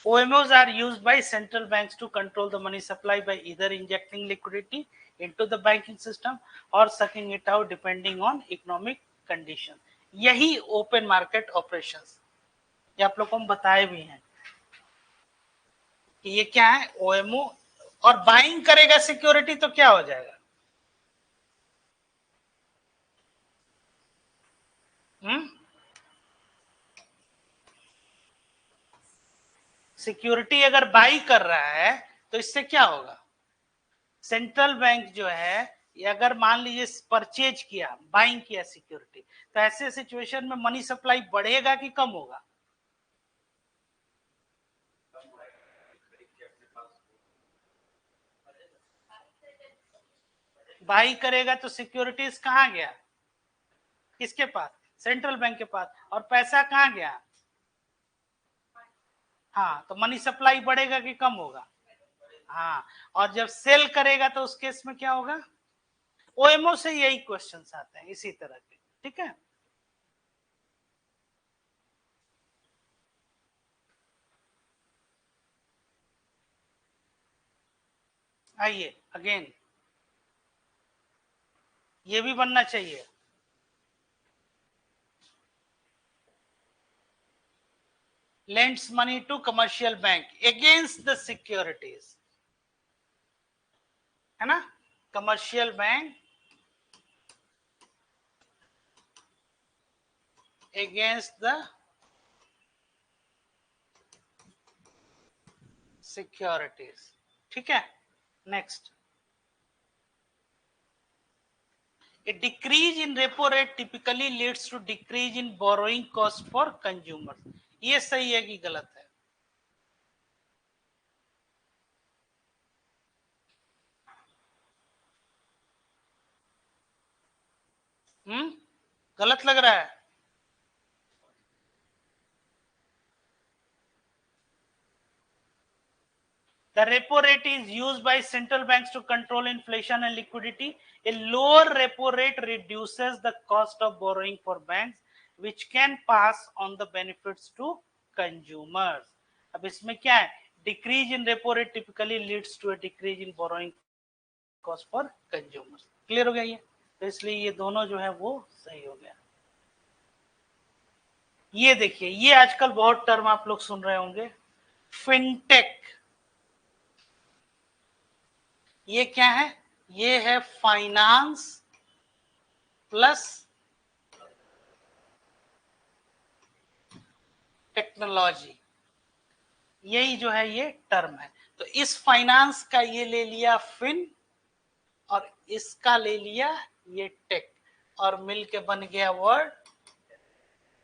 OMOs are used by central banks to control the money supply by either injecting liquidity into the banking system or sucking it out depending on economic condition। यही ओपन मार्केट ऑपरेशंस, ये आप लोग को हम बताए भी हैं कि ये क्या है ओएमओ। और बाइंग करेगा सिक्योरिटी तो क्या हो जाएगा? सिक्योरिटी अगर बाई कर रहा है तो इससे क्या होगा? सेंट्रल बैंक जो है, ये अगर मान लीजिए परचेज किया, बाइंग किया सिक्योरिटी, तो ऐसे सिचुएशन में मनी सप्लाई बढ़ेगा कि कम होगा? बाई करेगा तो सिक्योरिटीज कहां गया? किसके पास? सेंट्रल बैंक के पास। और पैसा कहां गया? हाँ, तो मनी सप्लाई बढ़ेगा कि कम होगा? हाँ, और जब सेल करेगा तो उस केस में क्या होगा? ओएमओ से यही क्वेश्चंस आते हैं इसी तरह के, ठीक है। आइए अगेन, ये भी बनना चाहिए। lends money to commercial bank against the securities, है ना। Commercial bank against the securities, ठीक है। Next, a decrease in repo rate typically leads to decrease in borrowing cost for consumers। ये सही है कि गलत है? गलत लग रहा है? The repo rate is used by central banks to control inflation and liquidity. A lower repo rate reduces the cost of borrowing for banks, which can pass on the benefits to consumers. अब इसमें क्या है? Decrease in repo rate typically leads to a decrease in borrowing cost for consumers। Clear हो गया ये? तो इसलिए ये दोनों जो है वो सही हो गया। ये देखिए, ये आजकल बहुत टर्म आप लोग सुन रहे होंगे, फिनटेक। ये क्या है? ये है फाइनेंस प्लस टेक्नोलॉजी, यही जो है ये टर्म है। तो इस फाइनेंस का ये ले लिया फिन, और इसका ले लिया ये टेक, और मिलके बन गया वर्ड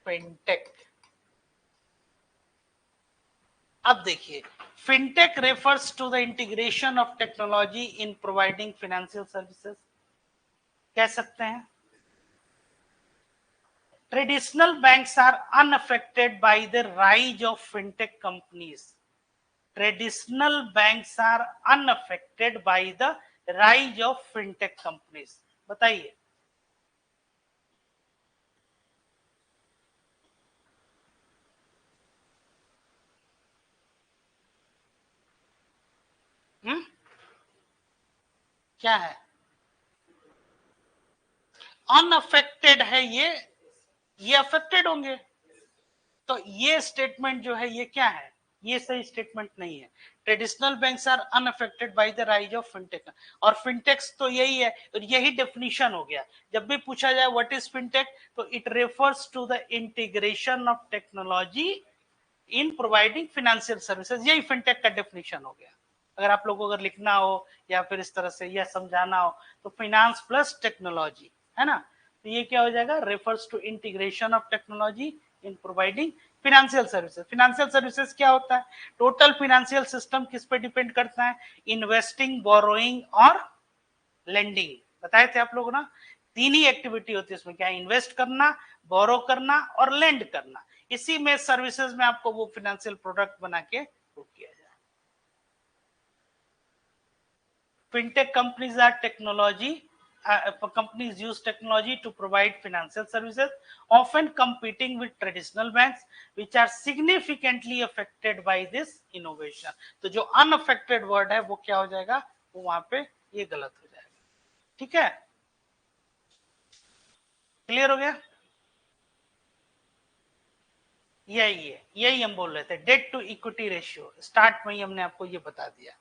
फिनटेक। अब देखिए, fintech refers to the integration of technology in providing financial services, कह सकते हैं। Traditional banks are unaffected by the rise of fintech companies। Traditional banks are unaffected by the rise of fintech companies। बताइए। क्या है? Unaffected है ये, ये affected होंगे। तो ये स्टेटमेंट जो है ये क्या है, ये सही स्टेटमेंट नहीं है। Traditional banks are unaffected by the rise of fintech, और फिनटेक्स तो यही है, और यही डेफिनेशन हो गया। जब भी पूछा जाए व्हाट इज फिनटेक, तो it refers to the integration of technology in providing financial services, यही फिनटेक का डेफिनेशन हो गया। अगर आप लोगों को अगर लिखना हो या फिर इस तरह से यह समझाना हो, तो फाइनेंस प्लस टेक्नोलॉजी है ना, तो ये क्या हो जाएगा, refers to integration of technology in providing financial services. Financial services क्या होता है, टोटल फाइनेंशियल सिस्टम किस पे डिपेंड करता है, इन्वेस्टिंग, बोरोइंग और लेंडिंग। बताए थे आप लोग ना, तीन ही एक्टिविटी होती है इसमें, क्या, इन्वेस्ट करना, बोरो करना और लेंड करना। इसी में सर्विसेज में आपको वो फाइनेंशियल प्रोडक्ट बना के वो किया जाए। Fintech companies are technology companies use technology to provide financial services, often competing with traditional banks, which are significantly affected by this innovation। तो जो unaffected word है वो क्या हो जाएगा, वो वहां पे ये गलत हो जाएगा। ठीक है, क्लियर हो गया। यही हम बोल रहे थे, debt to equity ratio, start में ही हमने आपको ये बता दिया।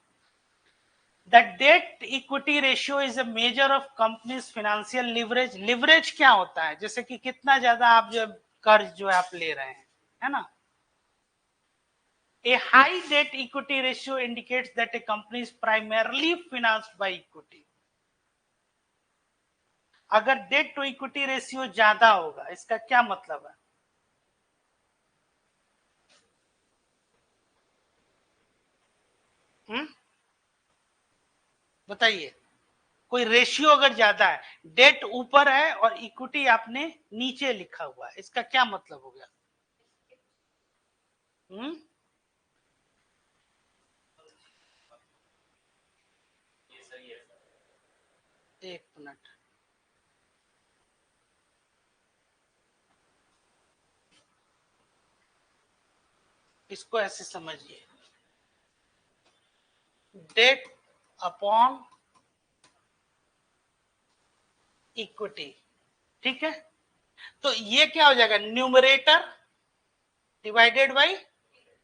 The debt equity ratio is a measure of company's financial leverage। leverage क्या होता है, जैसे कि कितना ज्यादा आप जो कर्ज जो है आप ले रहे हैं, है ना। A high debt equity ratio indicates that a company is primarily financed by equity। अगर डेट टू इक्विटी रेशियो ज्यादा होगा, इसका क्या मतलब है, बताइए। कोई रेशियो अगर ज्यादा है, डेट ऊपर है और इक्विटी आपने नीचे लिखा हुआ है, इसका क्या मतलब हो गया। एक मिनट, इसको ऐसे समझिए, डेट अपॉन इक्विटी, ठीक है। तो ये क्या हो जाएगा, न्यूमरेटर डिवाइडेड बाय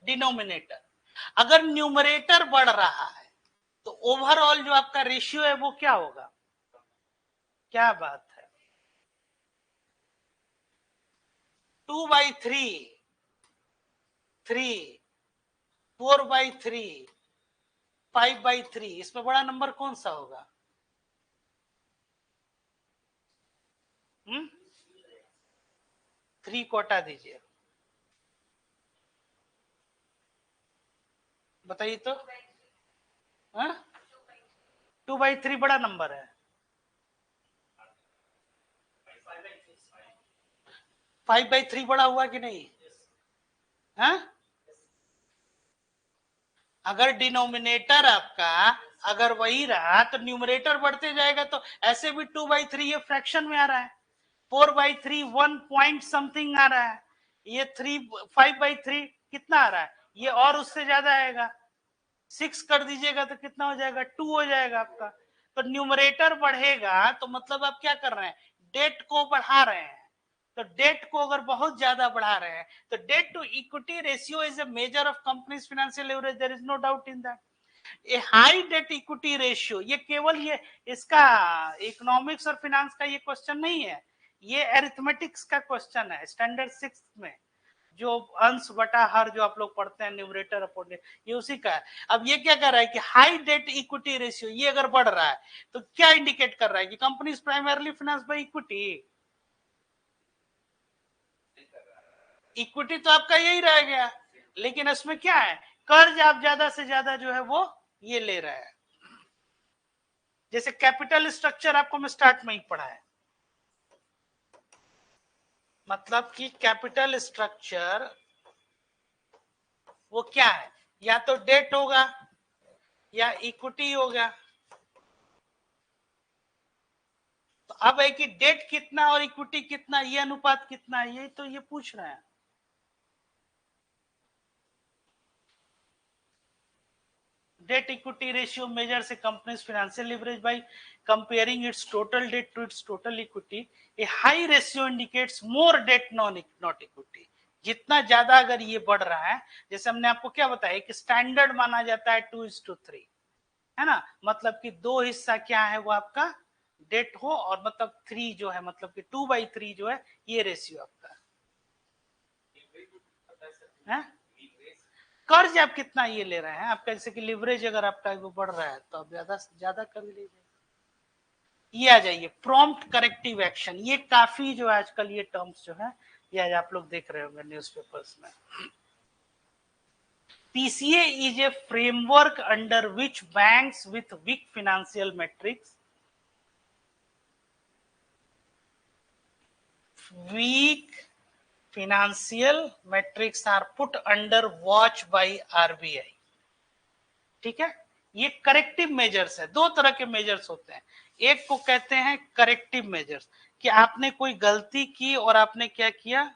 डिनोमिनेटर। अगर न्यूमरेटर बढ़ रहा है तो ओवरऑल जो आपका रेशियो है वो क्या होगा, क्या बात है, 2/3, 3, 4/3, 5/3, इसमें बड़ा नंबर कौन सा होगा, 3 को हटा दीजिए, बताइए तो। 2/3 बड़ा नंबर है, 5/3 बड़ा हुआ कि नहीं, है। अगर डिनोमिनेटर आपका अगर वही रहा तो न्यूमरेटर बढ़ते जाएगा, तो ऐसे भी 2/3 ये फ्रैक्शन में आ रहा है, 4/3 1 पॉइंट समथिंग आ रहा है, ये 5/3 कितना आ रहा है, ये और उससे ज्यादा आएगा, 6 कर दीजिएगा तो कितना हो जाएगा, 2 हो जाएगा आपका। तो न्यूमरेटर बढ़ेगा तो मतलब आप क्या कर रहे हैं, डेट को बढ़ा रहे हैं। तो डेट को अगर बहुत ज्यादा बढ़ा रहे हैं, तो debt to equity ratio is a measure of companies financial leverage, there is no doubt in that. A high debt equity ratio, ये केवल ये इसका इकोनॉमिक्स और फाइनेंस का ये क्वेश्चन नहीं है, ये अरिथमेटिक्स का क्वेश्चन है, स्टैंडर्ड 6 में जो अंश बटा हर जो आप लोग पढ़ते हैं, न्यूमरेटर अपॉन, ये उसी का है। अब ये क्या कर रहा है कि हाई डेट इक्विटी रेशियो ये अगर बढ़ रहा है तो क्या इंडिकेट कर रहा है कि company is primarily finance by equity. Equity तो आपका यही रह गया, लेकिन इसमें क्या है, कर्ज आप ज्यादा से ज्यादा जो है वो ये ले रहे हैं। जैसे कैपिटल स्ट्रक्चर आपको मैं स्टार्ट में ही पढ़ा है, मतलब कि कैपिटल स्ट्रक्चर वो क्या है, या तो डेट होगा या इक्विटी होगा। तो अब है कि डेट कितना और इक्विटी कितना, ये अनुपात कितना है, ये तो ये पूछ रहे हैं। Debt equity ratio measures a company's financial leverage by comparing its total debt to its total equity. A high ratio indicates more debt, not equity. जितना ज्यादा अगर ये बढ़ रहा है, जैसे हमने आपको क्या बताया कि स्टैंडर्ड माना जाता है 2:3, है ना, मतलब कि 2 हिस्सा क्या है वो आपका डेट हो, और मतलब 3 जो है मतलब कि 2/3 जो है ये रेशियो आपका है। कर्ज आप कितना ये ले रहे हैं आपका, जैसे कि लिवरेज अगर आपका वो बढ़ रहा है तो आप ज्यादा ज्यादा कर लीजिए। ये आ जाइए प्रॉम्प्ट करेक्टिव एक्शन, ये काफी जो आजकल ये टर्म्स जो है ये आज आप लोग देख रहे होंगे न्यूज़पेपर्स में। PCA is a framework under which banks with weak financial metrics are put under watch by RBI। ठीक है, ये करेक्टिव मेजर्स है। दो तरह के मेजर्स होते हैं, एक को कहते हैं करेक्टिव मेजर्स कि आपने कोई गलती की और आपने क्या किया,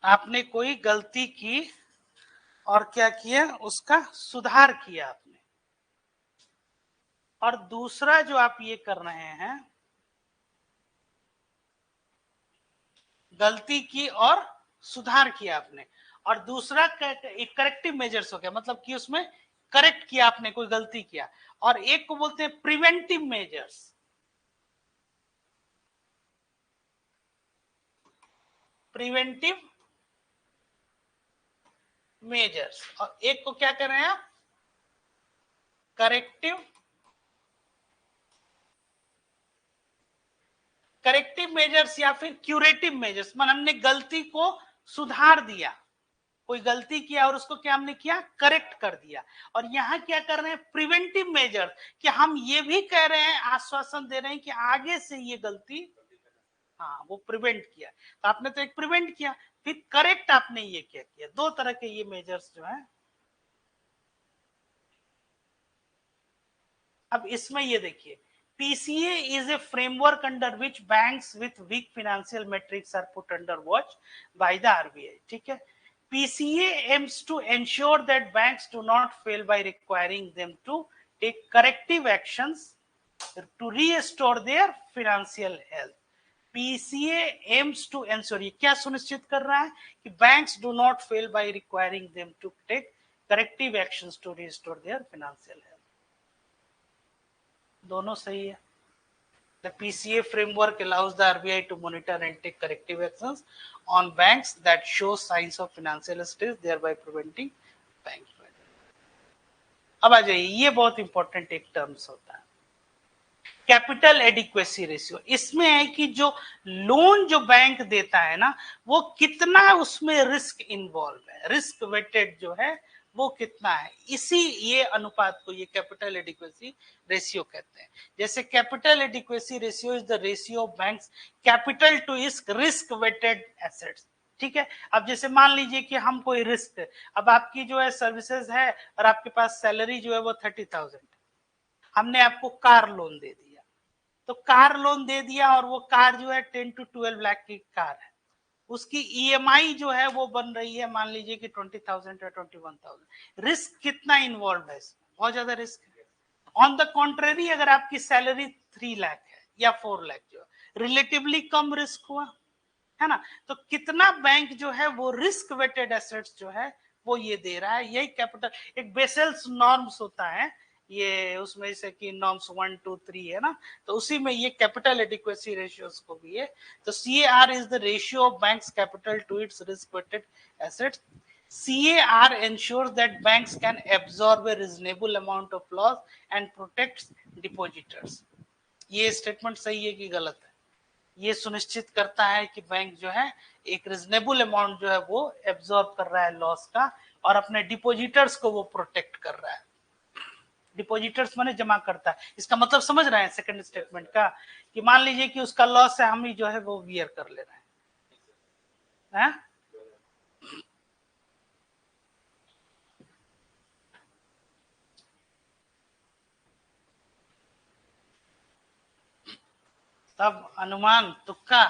आपने कोई गलती की और क्या किया, उसका सुधार किया आपने। और दूसरा जो आप ये कर रहे हैं, गलती की और सुधार किया आपने, और दूसरा एक करेक्टिव मेजर्स हो गया, मतलब कि उसमें करेक्ट किया आपने, कोई गलती किया। और एक को बोलते हैं प्रिवेंटिव मेजर्स, प्रिवेंटिव मेजर्स, और एक को क्या कर रहे हैं आप, करेक्टिव करेक्टिव मेजर्स या फिर क्यूरेटिव मेजर्स। मतलब हमने गलती को सुधार दिया, कोई गलती किया और उसको क्या हमने किया, करेक्ट कर दिया। और यहाँ क्या कर रहे हैं, प्रिवेंटिव मेजर, कि हम ये भी कह रहे हैं, आश्वासन दे रहे हैं कि आगे से ये गलती, हाँ वो प्रिवेंट किया। तो आपने तो एक प्रिवेंट किया, फिर करेक्ट आपने ये क्या किया। दो तरह के ये मेजर्स जो है। अब इसमें ये देखिए, PCA is a framework under which banks with weak financial metrics are put under watch by the RBI। ठीक है, PCA aims to ensure that banks do not fail by requiring them to take corrective actions to restore their financial health। PCA aims to ensure, ये क्या सुनिश्चित कर रहा है कि banks do not fail by requiring them to take corrective actions to restore their financial health। दोनों सही है। The PCA framework allows the RBI to monitor and take corrective actions on banks that show signs of financial stress, thereby preventing bank failure। अब आ जाइए, ये बहुत important एक terms होता है, कैपिटल एडिक्वेसी रेशियो। इसमें है कि जो लोन जो बैंक देता है ना, वो कितना उसमें रिस्क इन्वॉल्व है, रिस्क वेटेड जो है वो कितना है, इसी ये अनुपात को ये कैपिटल एडिक्वेसी रेशियो कहते हैं। जैसे capital adequacy ratio is the ratio of banks capital to its risk weighted assets. ठीक है, अब जैसे मान लीजिए कि हम कोई रिस्क, अब आपकी जो है सर्विसेज है और आपके पास सैलरी जो है वो 30,000, हमने आपको कार लोन दे दिया, तो कार लोन दे दिया और वो कार जो है 10 to 12 लाख की कार है, उसकी ईएमआई जो है वो बन रही है मान लीजिए कि 20,000 या 21,000। रिस्क कितना इन्वॉल्व है इसमें, बहुत ज्यादा रिस्क है। ऑन द कॉन्ट्रेरी अगर आपकी सैलरी 3 लाख है या 4 लाख, जो रिलेटिवली कम रिस्क हुआ, है ना। तो कितना बैंक जो है वो रिस्क वेटेड एसेट्स जो है वो ये दे रहा है, यही कैपिटल। एक बेसेल्स नॉर्म्स होता है, ये उसमें से कि नॉर्म्स 1 2 3 है ना, तो उसी में ये कैपिटल एडिक्वेसी रेशियोज को भी है। तो CAR is the ratio of banks capital to its risk weighted assets. CAR ensures that banks can absorb a reasonable amount of loss and protects depositors। ये स्टेटमेंट सही है कि गलत है? ये सुनिश्चित करता है कि बैंक जो है एक रिजनेबल अमाउंट जो है वो एब्जॉर्ब कर रहा है लॉस का, और अपने डिपोजिटर्स को वो प्रोटेक्ट कर रहा है। डिपोजिटर्स माने जमा करता है, इसका मतलब समझ रहे हैं सेकंड स्टेटमेंट का, कि मान लीजिए कि उसका लॉस है, हम ही जो है वो वियर कर ले रहे हैं। तब अनुमान तुक्का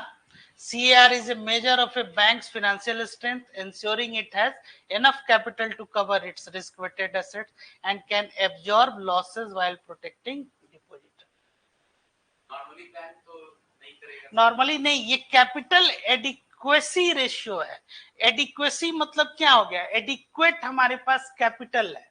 CAR is a measure of a bank's financial strength, ensuring it has enough capital to cover its risk-weighted assets and can absorb losses while protecting depositor. Normally नहीं, ये कैपिटल एडिक्वेसी रेशियो है. एडिक्वेसी मतलब क्या हो गया? Adequate हमारे पास capital है.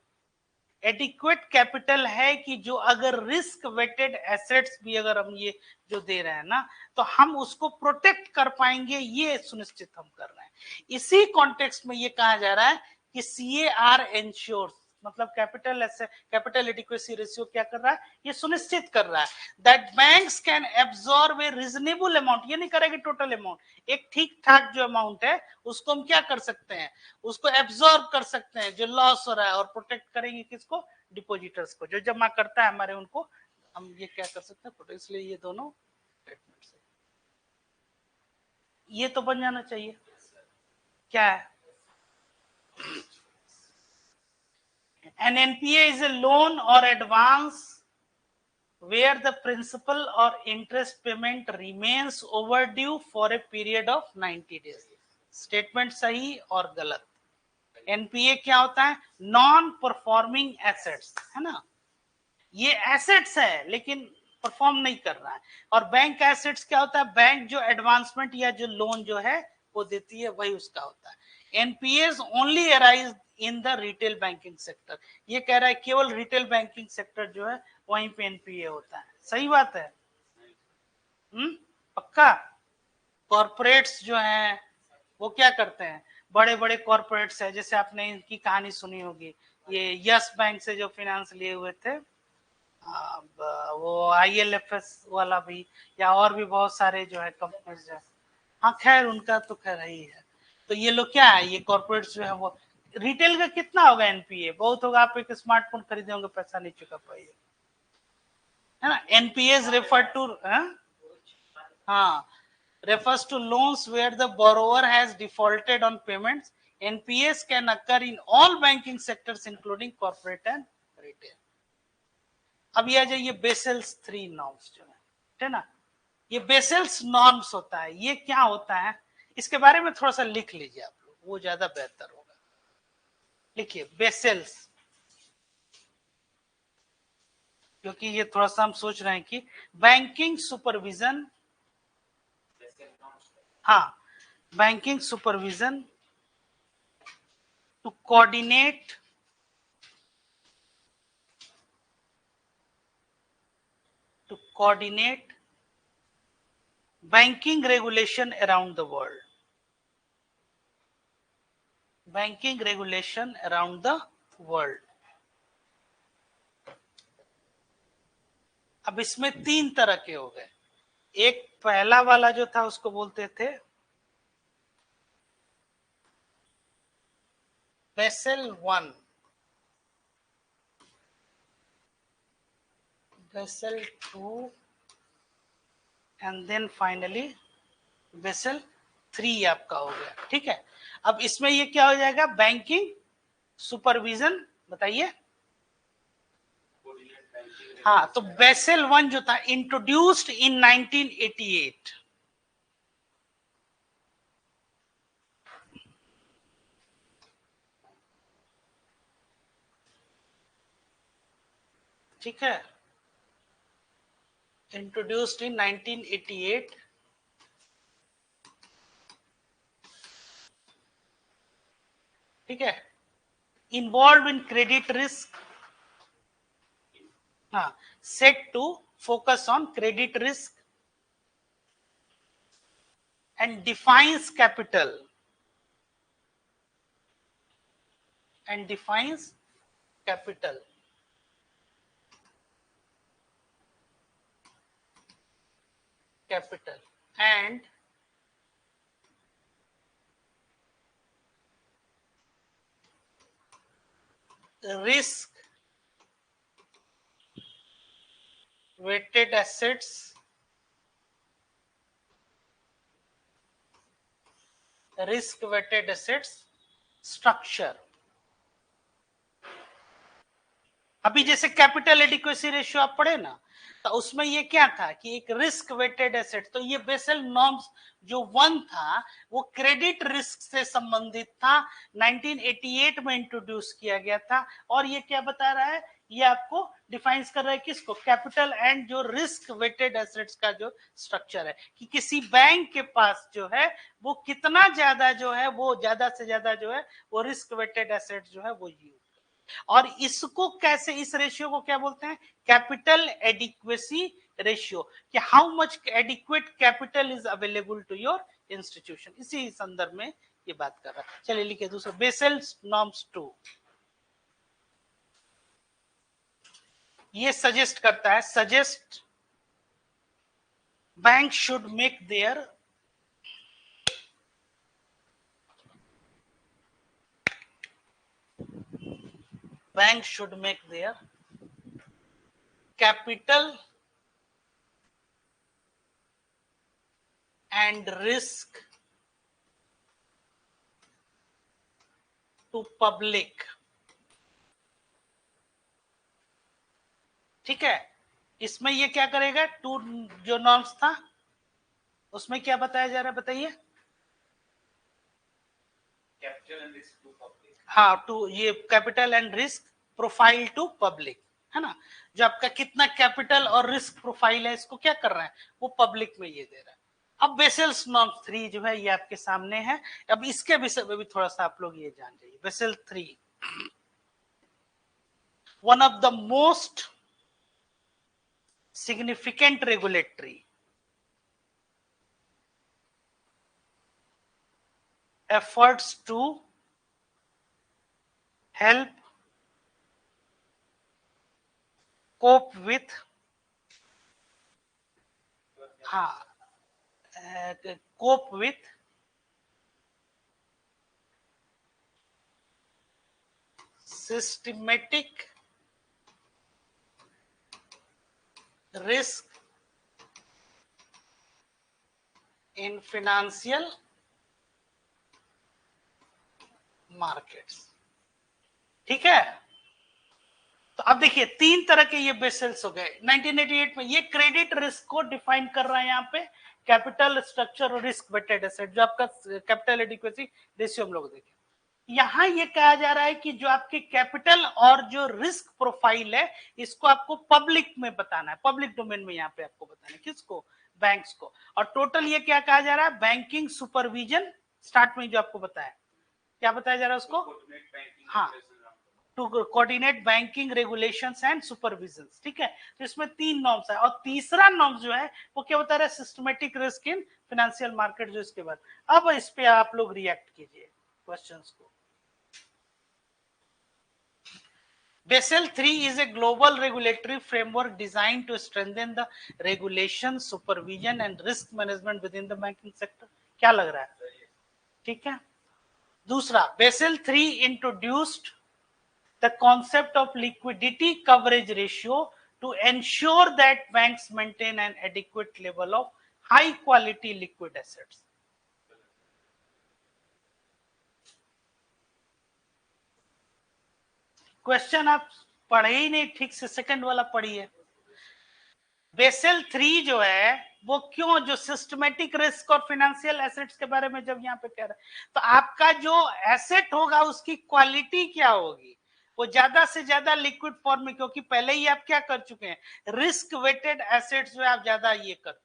Adequate capital है कि जो अगर रिस्क वेटेड एसेट्स भी अगर हम ये जो दे रहे हैं ना, तो हम उसको प्रोटेक्ट कर पाएंगे, ये सुनिश्चित हम कर रहे हैं. इसी कॉन्टेक्स्ट में ये कहा जा रहा है कि CAR एंश्योर्स, मतलब कैपिटल एडिक्वेसी रेशियो क्या कर रहा है? ये सुनिश्चित कर रहा है that banks can absorb A reasonable amount. ये नहीं करेगा टोटल अमाउंट, एक ठीक ठाक जो अमाउंट है उसको हम क्या कर सकते हैं? उसको एब्सॉर्ब कर सकते हैं जो लॉस हो रहा है, और प्रोटेक्ट करेंगे किसको? डिपोजिटर्स को, जो जमा करता है हमारे, उनको हम ये क्या कर सकते हैं? इसलिए ये दोनों स्टेटमेंट्स, ये तो बन जाना चाहिए. क्या है? An NPA is a loan or advance where the principal or interest payment remains overdue for a period of 90 days. Statement सही और गलत. एनपीए क्या होता है? नॉन परफॉर्मिंग एसेट्स, है ना. ये एसेट्स है लेकिन परफॉर्म नहीं कर रहा है. और बैंक एसेट्स क्या होता है? बैंक जो एडवांसमेंट या जो लोन जो है वो देती है, वही उसका होता है. NPS only arise in the retail banking sector. ये कह रहा है केवल रिटेल बैंकिंग सेक्टर जो है वहीं पे एनपीए होता है. सही बात है. पक्का. कॉर्पोरेट्स जो हैं वो क्या करते हैं? बड़े बड़े कॉर्पोरेट्स है, जैसे आपने इनकी कहानी सुनी होगी, ये यस बैंक से जो फाइनेंस लिए हुए थे, वो ILFS वाला भी, या और भी बहुत सारे जो है कंपनीज जो है. हाँ खैर उनका तो खैर ही है. तो ये लोग क्या है? ये कॉर्पोरेट्स जो है वो, रिटेल का कितना होगा एनपीए? बहुत होगा. आप एक स्मार्टफोन खरीदे होंगे, पैसा नहीं चुका पाइए, है ना. एनपीए रेफर टू, हाँ, refers to loans where the borrower has defaulted on payments. NPAs can occur in all banking sectors including corporate and retail. अब ये आ जाइए बेसेल्स 3 नॉर्म्स जो है ना. ये बेसेल्स नॉर्म्स होता है, ये क्या होता है? इसके बारे में थोड़ा सा लिख लीजिए आप लोग, वो ज्यादा बेहतर होगा. लिखिए बेसेल्स, क्योंकि ये थोड़ा सा हम सोच रहे हैं कि बैंकिंग सुपरविजन, हाँ, banking supervision to coordinate banking regulation around the world. Banking regulation around the world. अब इसमें 3 तरह के हो गए. एक पहला वाला जो था उसको बोलते थे Basel 1, Basel 2, and then finally Basel 3 आपका हो गया. ठीक है. अब इसमें ये क्या हो जाएगा? Banking supervision. बताइए. हाँ, तो Basel 1 जो था इंट्रोड्यूस्ड इन 1988. ठीक है. Introduced in 1988. ठीक है. इन्वॉल्व इन क्रेडिट रिस्क, हाँ, set to focus on credit risk and defines capital, and risk weighted assets, structure. अभी जैसे कैपिटल एडिक्वेसी रेशियो आप पढ़े ना, तो उसमें ये क्या था कि एक रिस्क वेटेड एसेट, तो ये बेसल नॉर्म्स जो 1 था वो क्रेडिट रिस्क से संबंधित था, 1988 में इंट्रोड्यूस किया गया था। और ये क्या बता रहा है, ये आपको डिफाइन कर रहा है किसको, कैपिटल एंड जो रिस्क वेटेड एसेट्स का जो स्ट्रक्चर है, कि किसी बैंक के पास जो है वो कितना ज्यादा जो है वो ज्यादा से ज्यादा जो है वो रिस्क वेटेड एसेट जो है वो यूज, और इसको कैसे, इस रेशियो को क्या बोलते हैं, कैपिटल एडिक्वेसी रेशियो, कि how much adequate capital is available to your institution, इसी संदर्भ में ये बात कर रहा है। चलिए लिखिए दूसरा, बेसल नॉर्म्स 2 ये सजेस्ट करता है, suggest bank should make their bank should make their capital and risk to public, ठीक है। इसमें ये क्या करेगा, टू जो नॉर्म्स था उसमें क्या बताया जा रहा है, बताइए। Capital and risk to public, हाँ, टू ये capital and risk profile to public, है ना, जो आपका कितना कैपिटल और रिस्क प्रोफाइल है इसको क्या कर रहा है, वो पब्लिक में ये दे रहा है। अब बेसेल्स नॉर्म 3 जो है ये आपके सामने है, अब इसके विषय में भी थोड़ा सा आप लोग ये जान जाइए। Bessel 3 one of the most significant regulatory efforts to help cope with cope with systematic risk in financial markets, ठीक है। तो अब देखिए 3 तरह के ये बेसेल्स हो गए 1988 में। ये क्रेडिट रिस्क को डिफाइन कर रहा है यहाँ पे, कैपिटल स्ट्रक्चर और रिस्क वेटेड एसेट, जो आपका कैपिटल एडिक्वेसी रेशियो हम लोग देखें। यहां ये कहा जा रहा है कि जो आपके कैपिटल और जो रिस्क प्रोफाइल है इसको आपको पब्लिक में बताना है, पब्लिक डोमेन में यहाँ पे आपको बताना है, किसको, बैंक्स को। और टोटल ये क्या कहा जा रहा है, बैंकिंग सुपरविजन, स्टार्ट में जो आपको बताया, क्या बताया जा रहा है उसको, हाँ, to coordinate banking regulations and supervision, ठीक है। तो इसमें 3 नॉर्म्स है, और तीसरा नॉर्म जो है वो क्या बता रहा है, systematic risk in financial market, जो इसके बाद। अब इस पे आप लोग रिएक्ट कीजिए क्वेश्चंस को। Basel III is a global regulatory framework designed to strengthen the regulation, supervision and risk management within the banking sector. क्या लग रहा है, ठीक है। दूसरा, Basel III introduced the concept of liquidity coverage ratio to ensure that banks maintain an adequate level of high quality liquid assets. Question आप पढ़े ही नहीं ठीक से, सेकंड वाला पढ़िए। बेसेल 3 जो है वो क्यों, जो सिस्टमेटिक रिस्क और फाइनेंशियल एसेट्स के बारे में जब यहाँ पे कह रहा है, तो आपका जो एसेट होगा उसकी क्वालिटी क्या होगी, वो ज्यादा से ज्यादा लिक्विड फॉर्म में, क्योंकि पहले ही आप क्या कर चुके हैं, रिस्क वेटेड एसेट्स जो आप ज्यादा ये कर,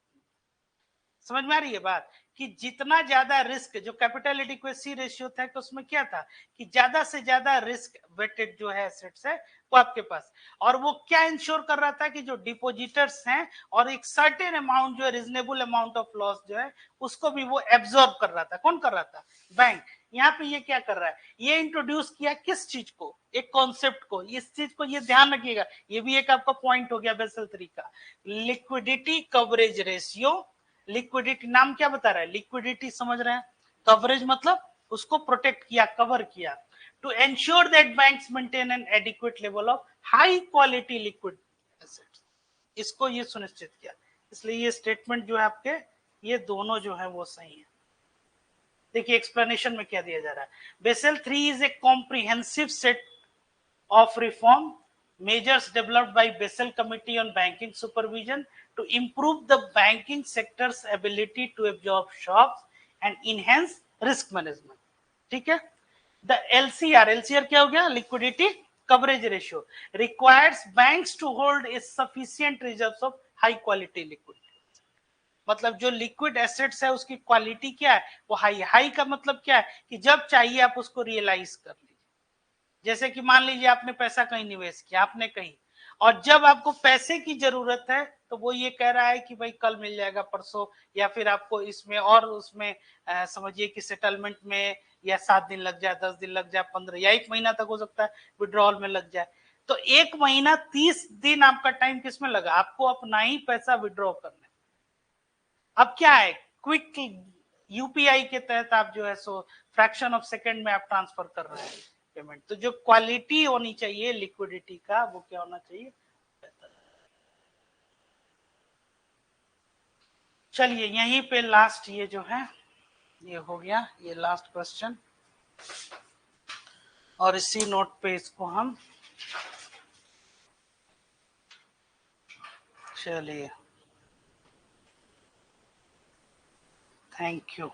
समझ में आ रही है बात, कि जितना ज्यादा रिस्क, जो कैपिटल एडिक्वेसी रेशियो था कि उसमें क्या था कि ज्यादा से ज्यादा रिस्क वेटेड जो है एसेट्स है वो आपके पास, और वो क्या इंश्योर कर रहा था कि जो डिपोजिटर्स हैं और एक सर्टेन अमाउंट जो है, रीजनेबल अमाउंट ऑफ लॉस जो है उसको भी वो एब्जॉर्ब कर रहा था। कौन कर रहा था, बैंक। यहाँ पे ये क्या कर रहा है, ये इंट्रोड्यूस किया किस चीज को, एक कॉन्सेप्ट को, इस चीज को ये ध्यान रखिएगा, ये भी एक आपका पॉइंट हो गया बेसल 3 का, लिक्विडिटी कवरेज रेशियो। लिक्विडिटी नाम क्या बता रहा है, लिक्विडिटी समझ रहे हैं, कवरेज मतलब उसको प्रोटेक्ट किया, कवर किया, to ensure that banks maintain an adequate level of high quality liquid assets, इसको ये सुनिश्चित किया। इसलिए ये स्टेटमेंट जो है आपके, ये दोनों जो है वो सही है। देखिए एक्सप्लेनेशन में क्या दिया जा रहा है, Basel 3 is a comprehensive set of reform measures developed by Basel Committee on Banking Supervision to improve the banking sector's ability to absorb shocks and enhance risk management. ठीक है. The LCR क्या हो गया? Liquidity coverage ratio requires banks to hold a sufficient reserves of high quality liquidity. मतलब जो liquid assets है उसकी quality क्या है? वो हाई. हाई का मतलब क्या है? कि जब चाहिए आप उसको रियलाइज कर लीजिए. जैसे कि मान लीजिए आपने पैसा कहीं निवेश किया, आपने कहीं, और जब आपको पैसे की जरूरत है तो वो ये कह रहा है कि भाई कल मिल जाएगा, परसों, या फिर आपको इसमें और उसमें समझिए कि सेटलमेंट में या 7 दिन लग जाए, 10 दिन लग जाए, 15 या 1 महीना तक हो सकता है विड्रॉल में लग जाए. तो 1 महीना 30 दिन आपका टाइम किस में लगा? आपको अपना ही पैसा विड्रॉ करने. अब क्या है? क्विक यूपीआई के तहत आप जो है सो फ्रैक्शन ऑफ सेकंड में आप ट्रांसफर कर रहे हैं पेमेंट. तो जो क्वालिटी होनी चाहिए लिक्विडिटी का, वो क्या होना चाहिए? चलिए यहीं पे लास्ट ये जो है ये हो गया, ये लास्ट क्वेश्चन, और इसी नोट पे इसको हम, चलिए, थैंक यू.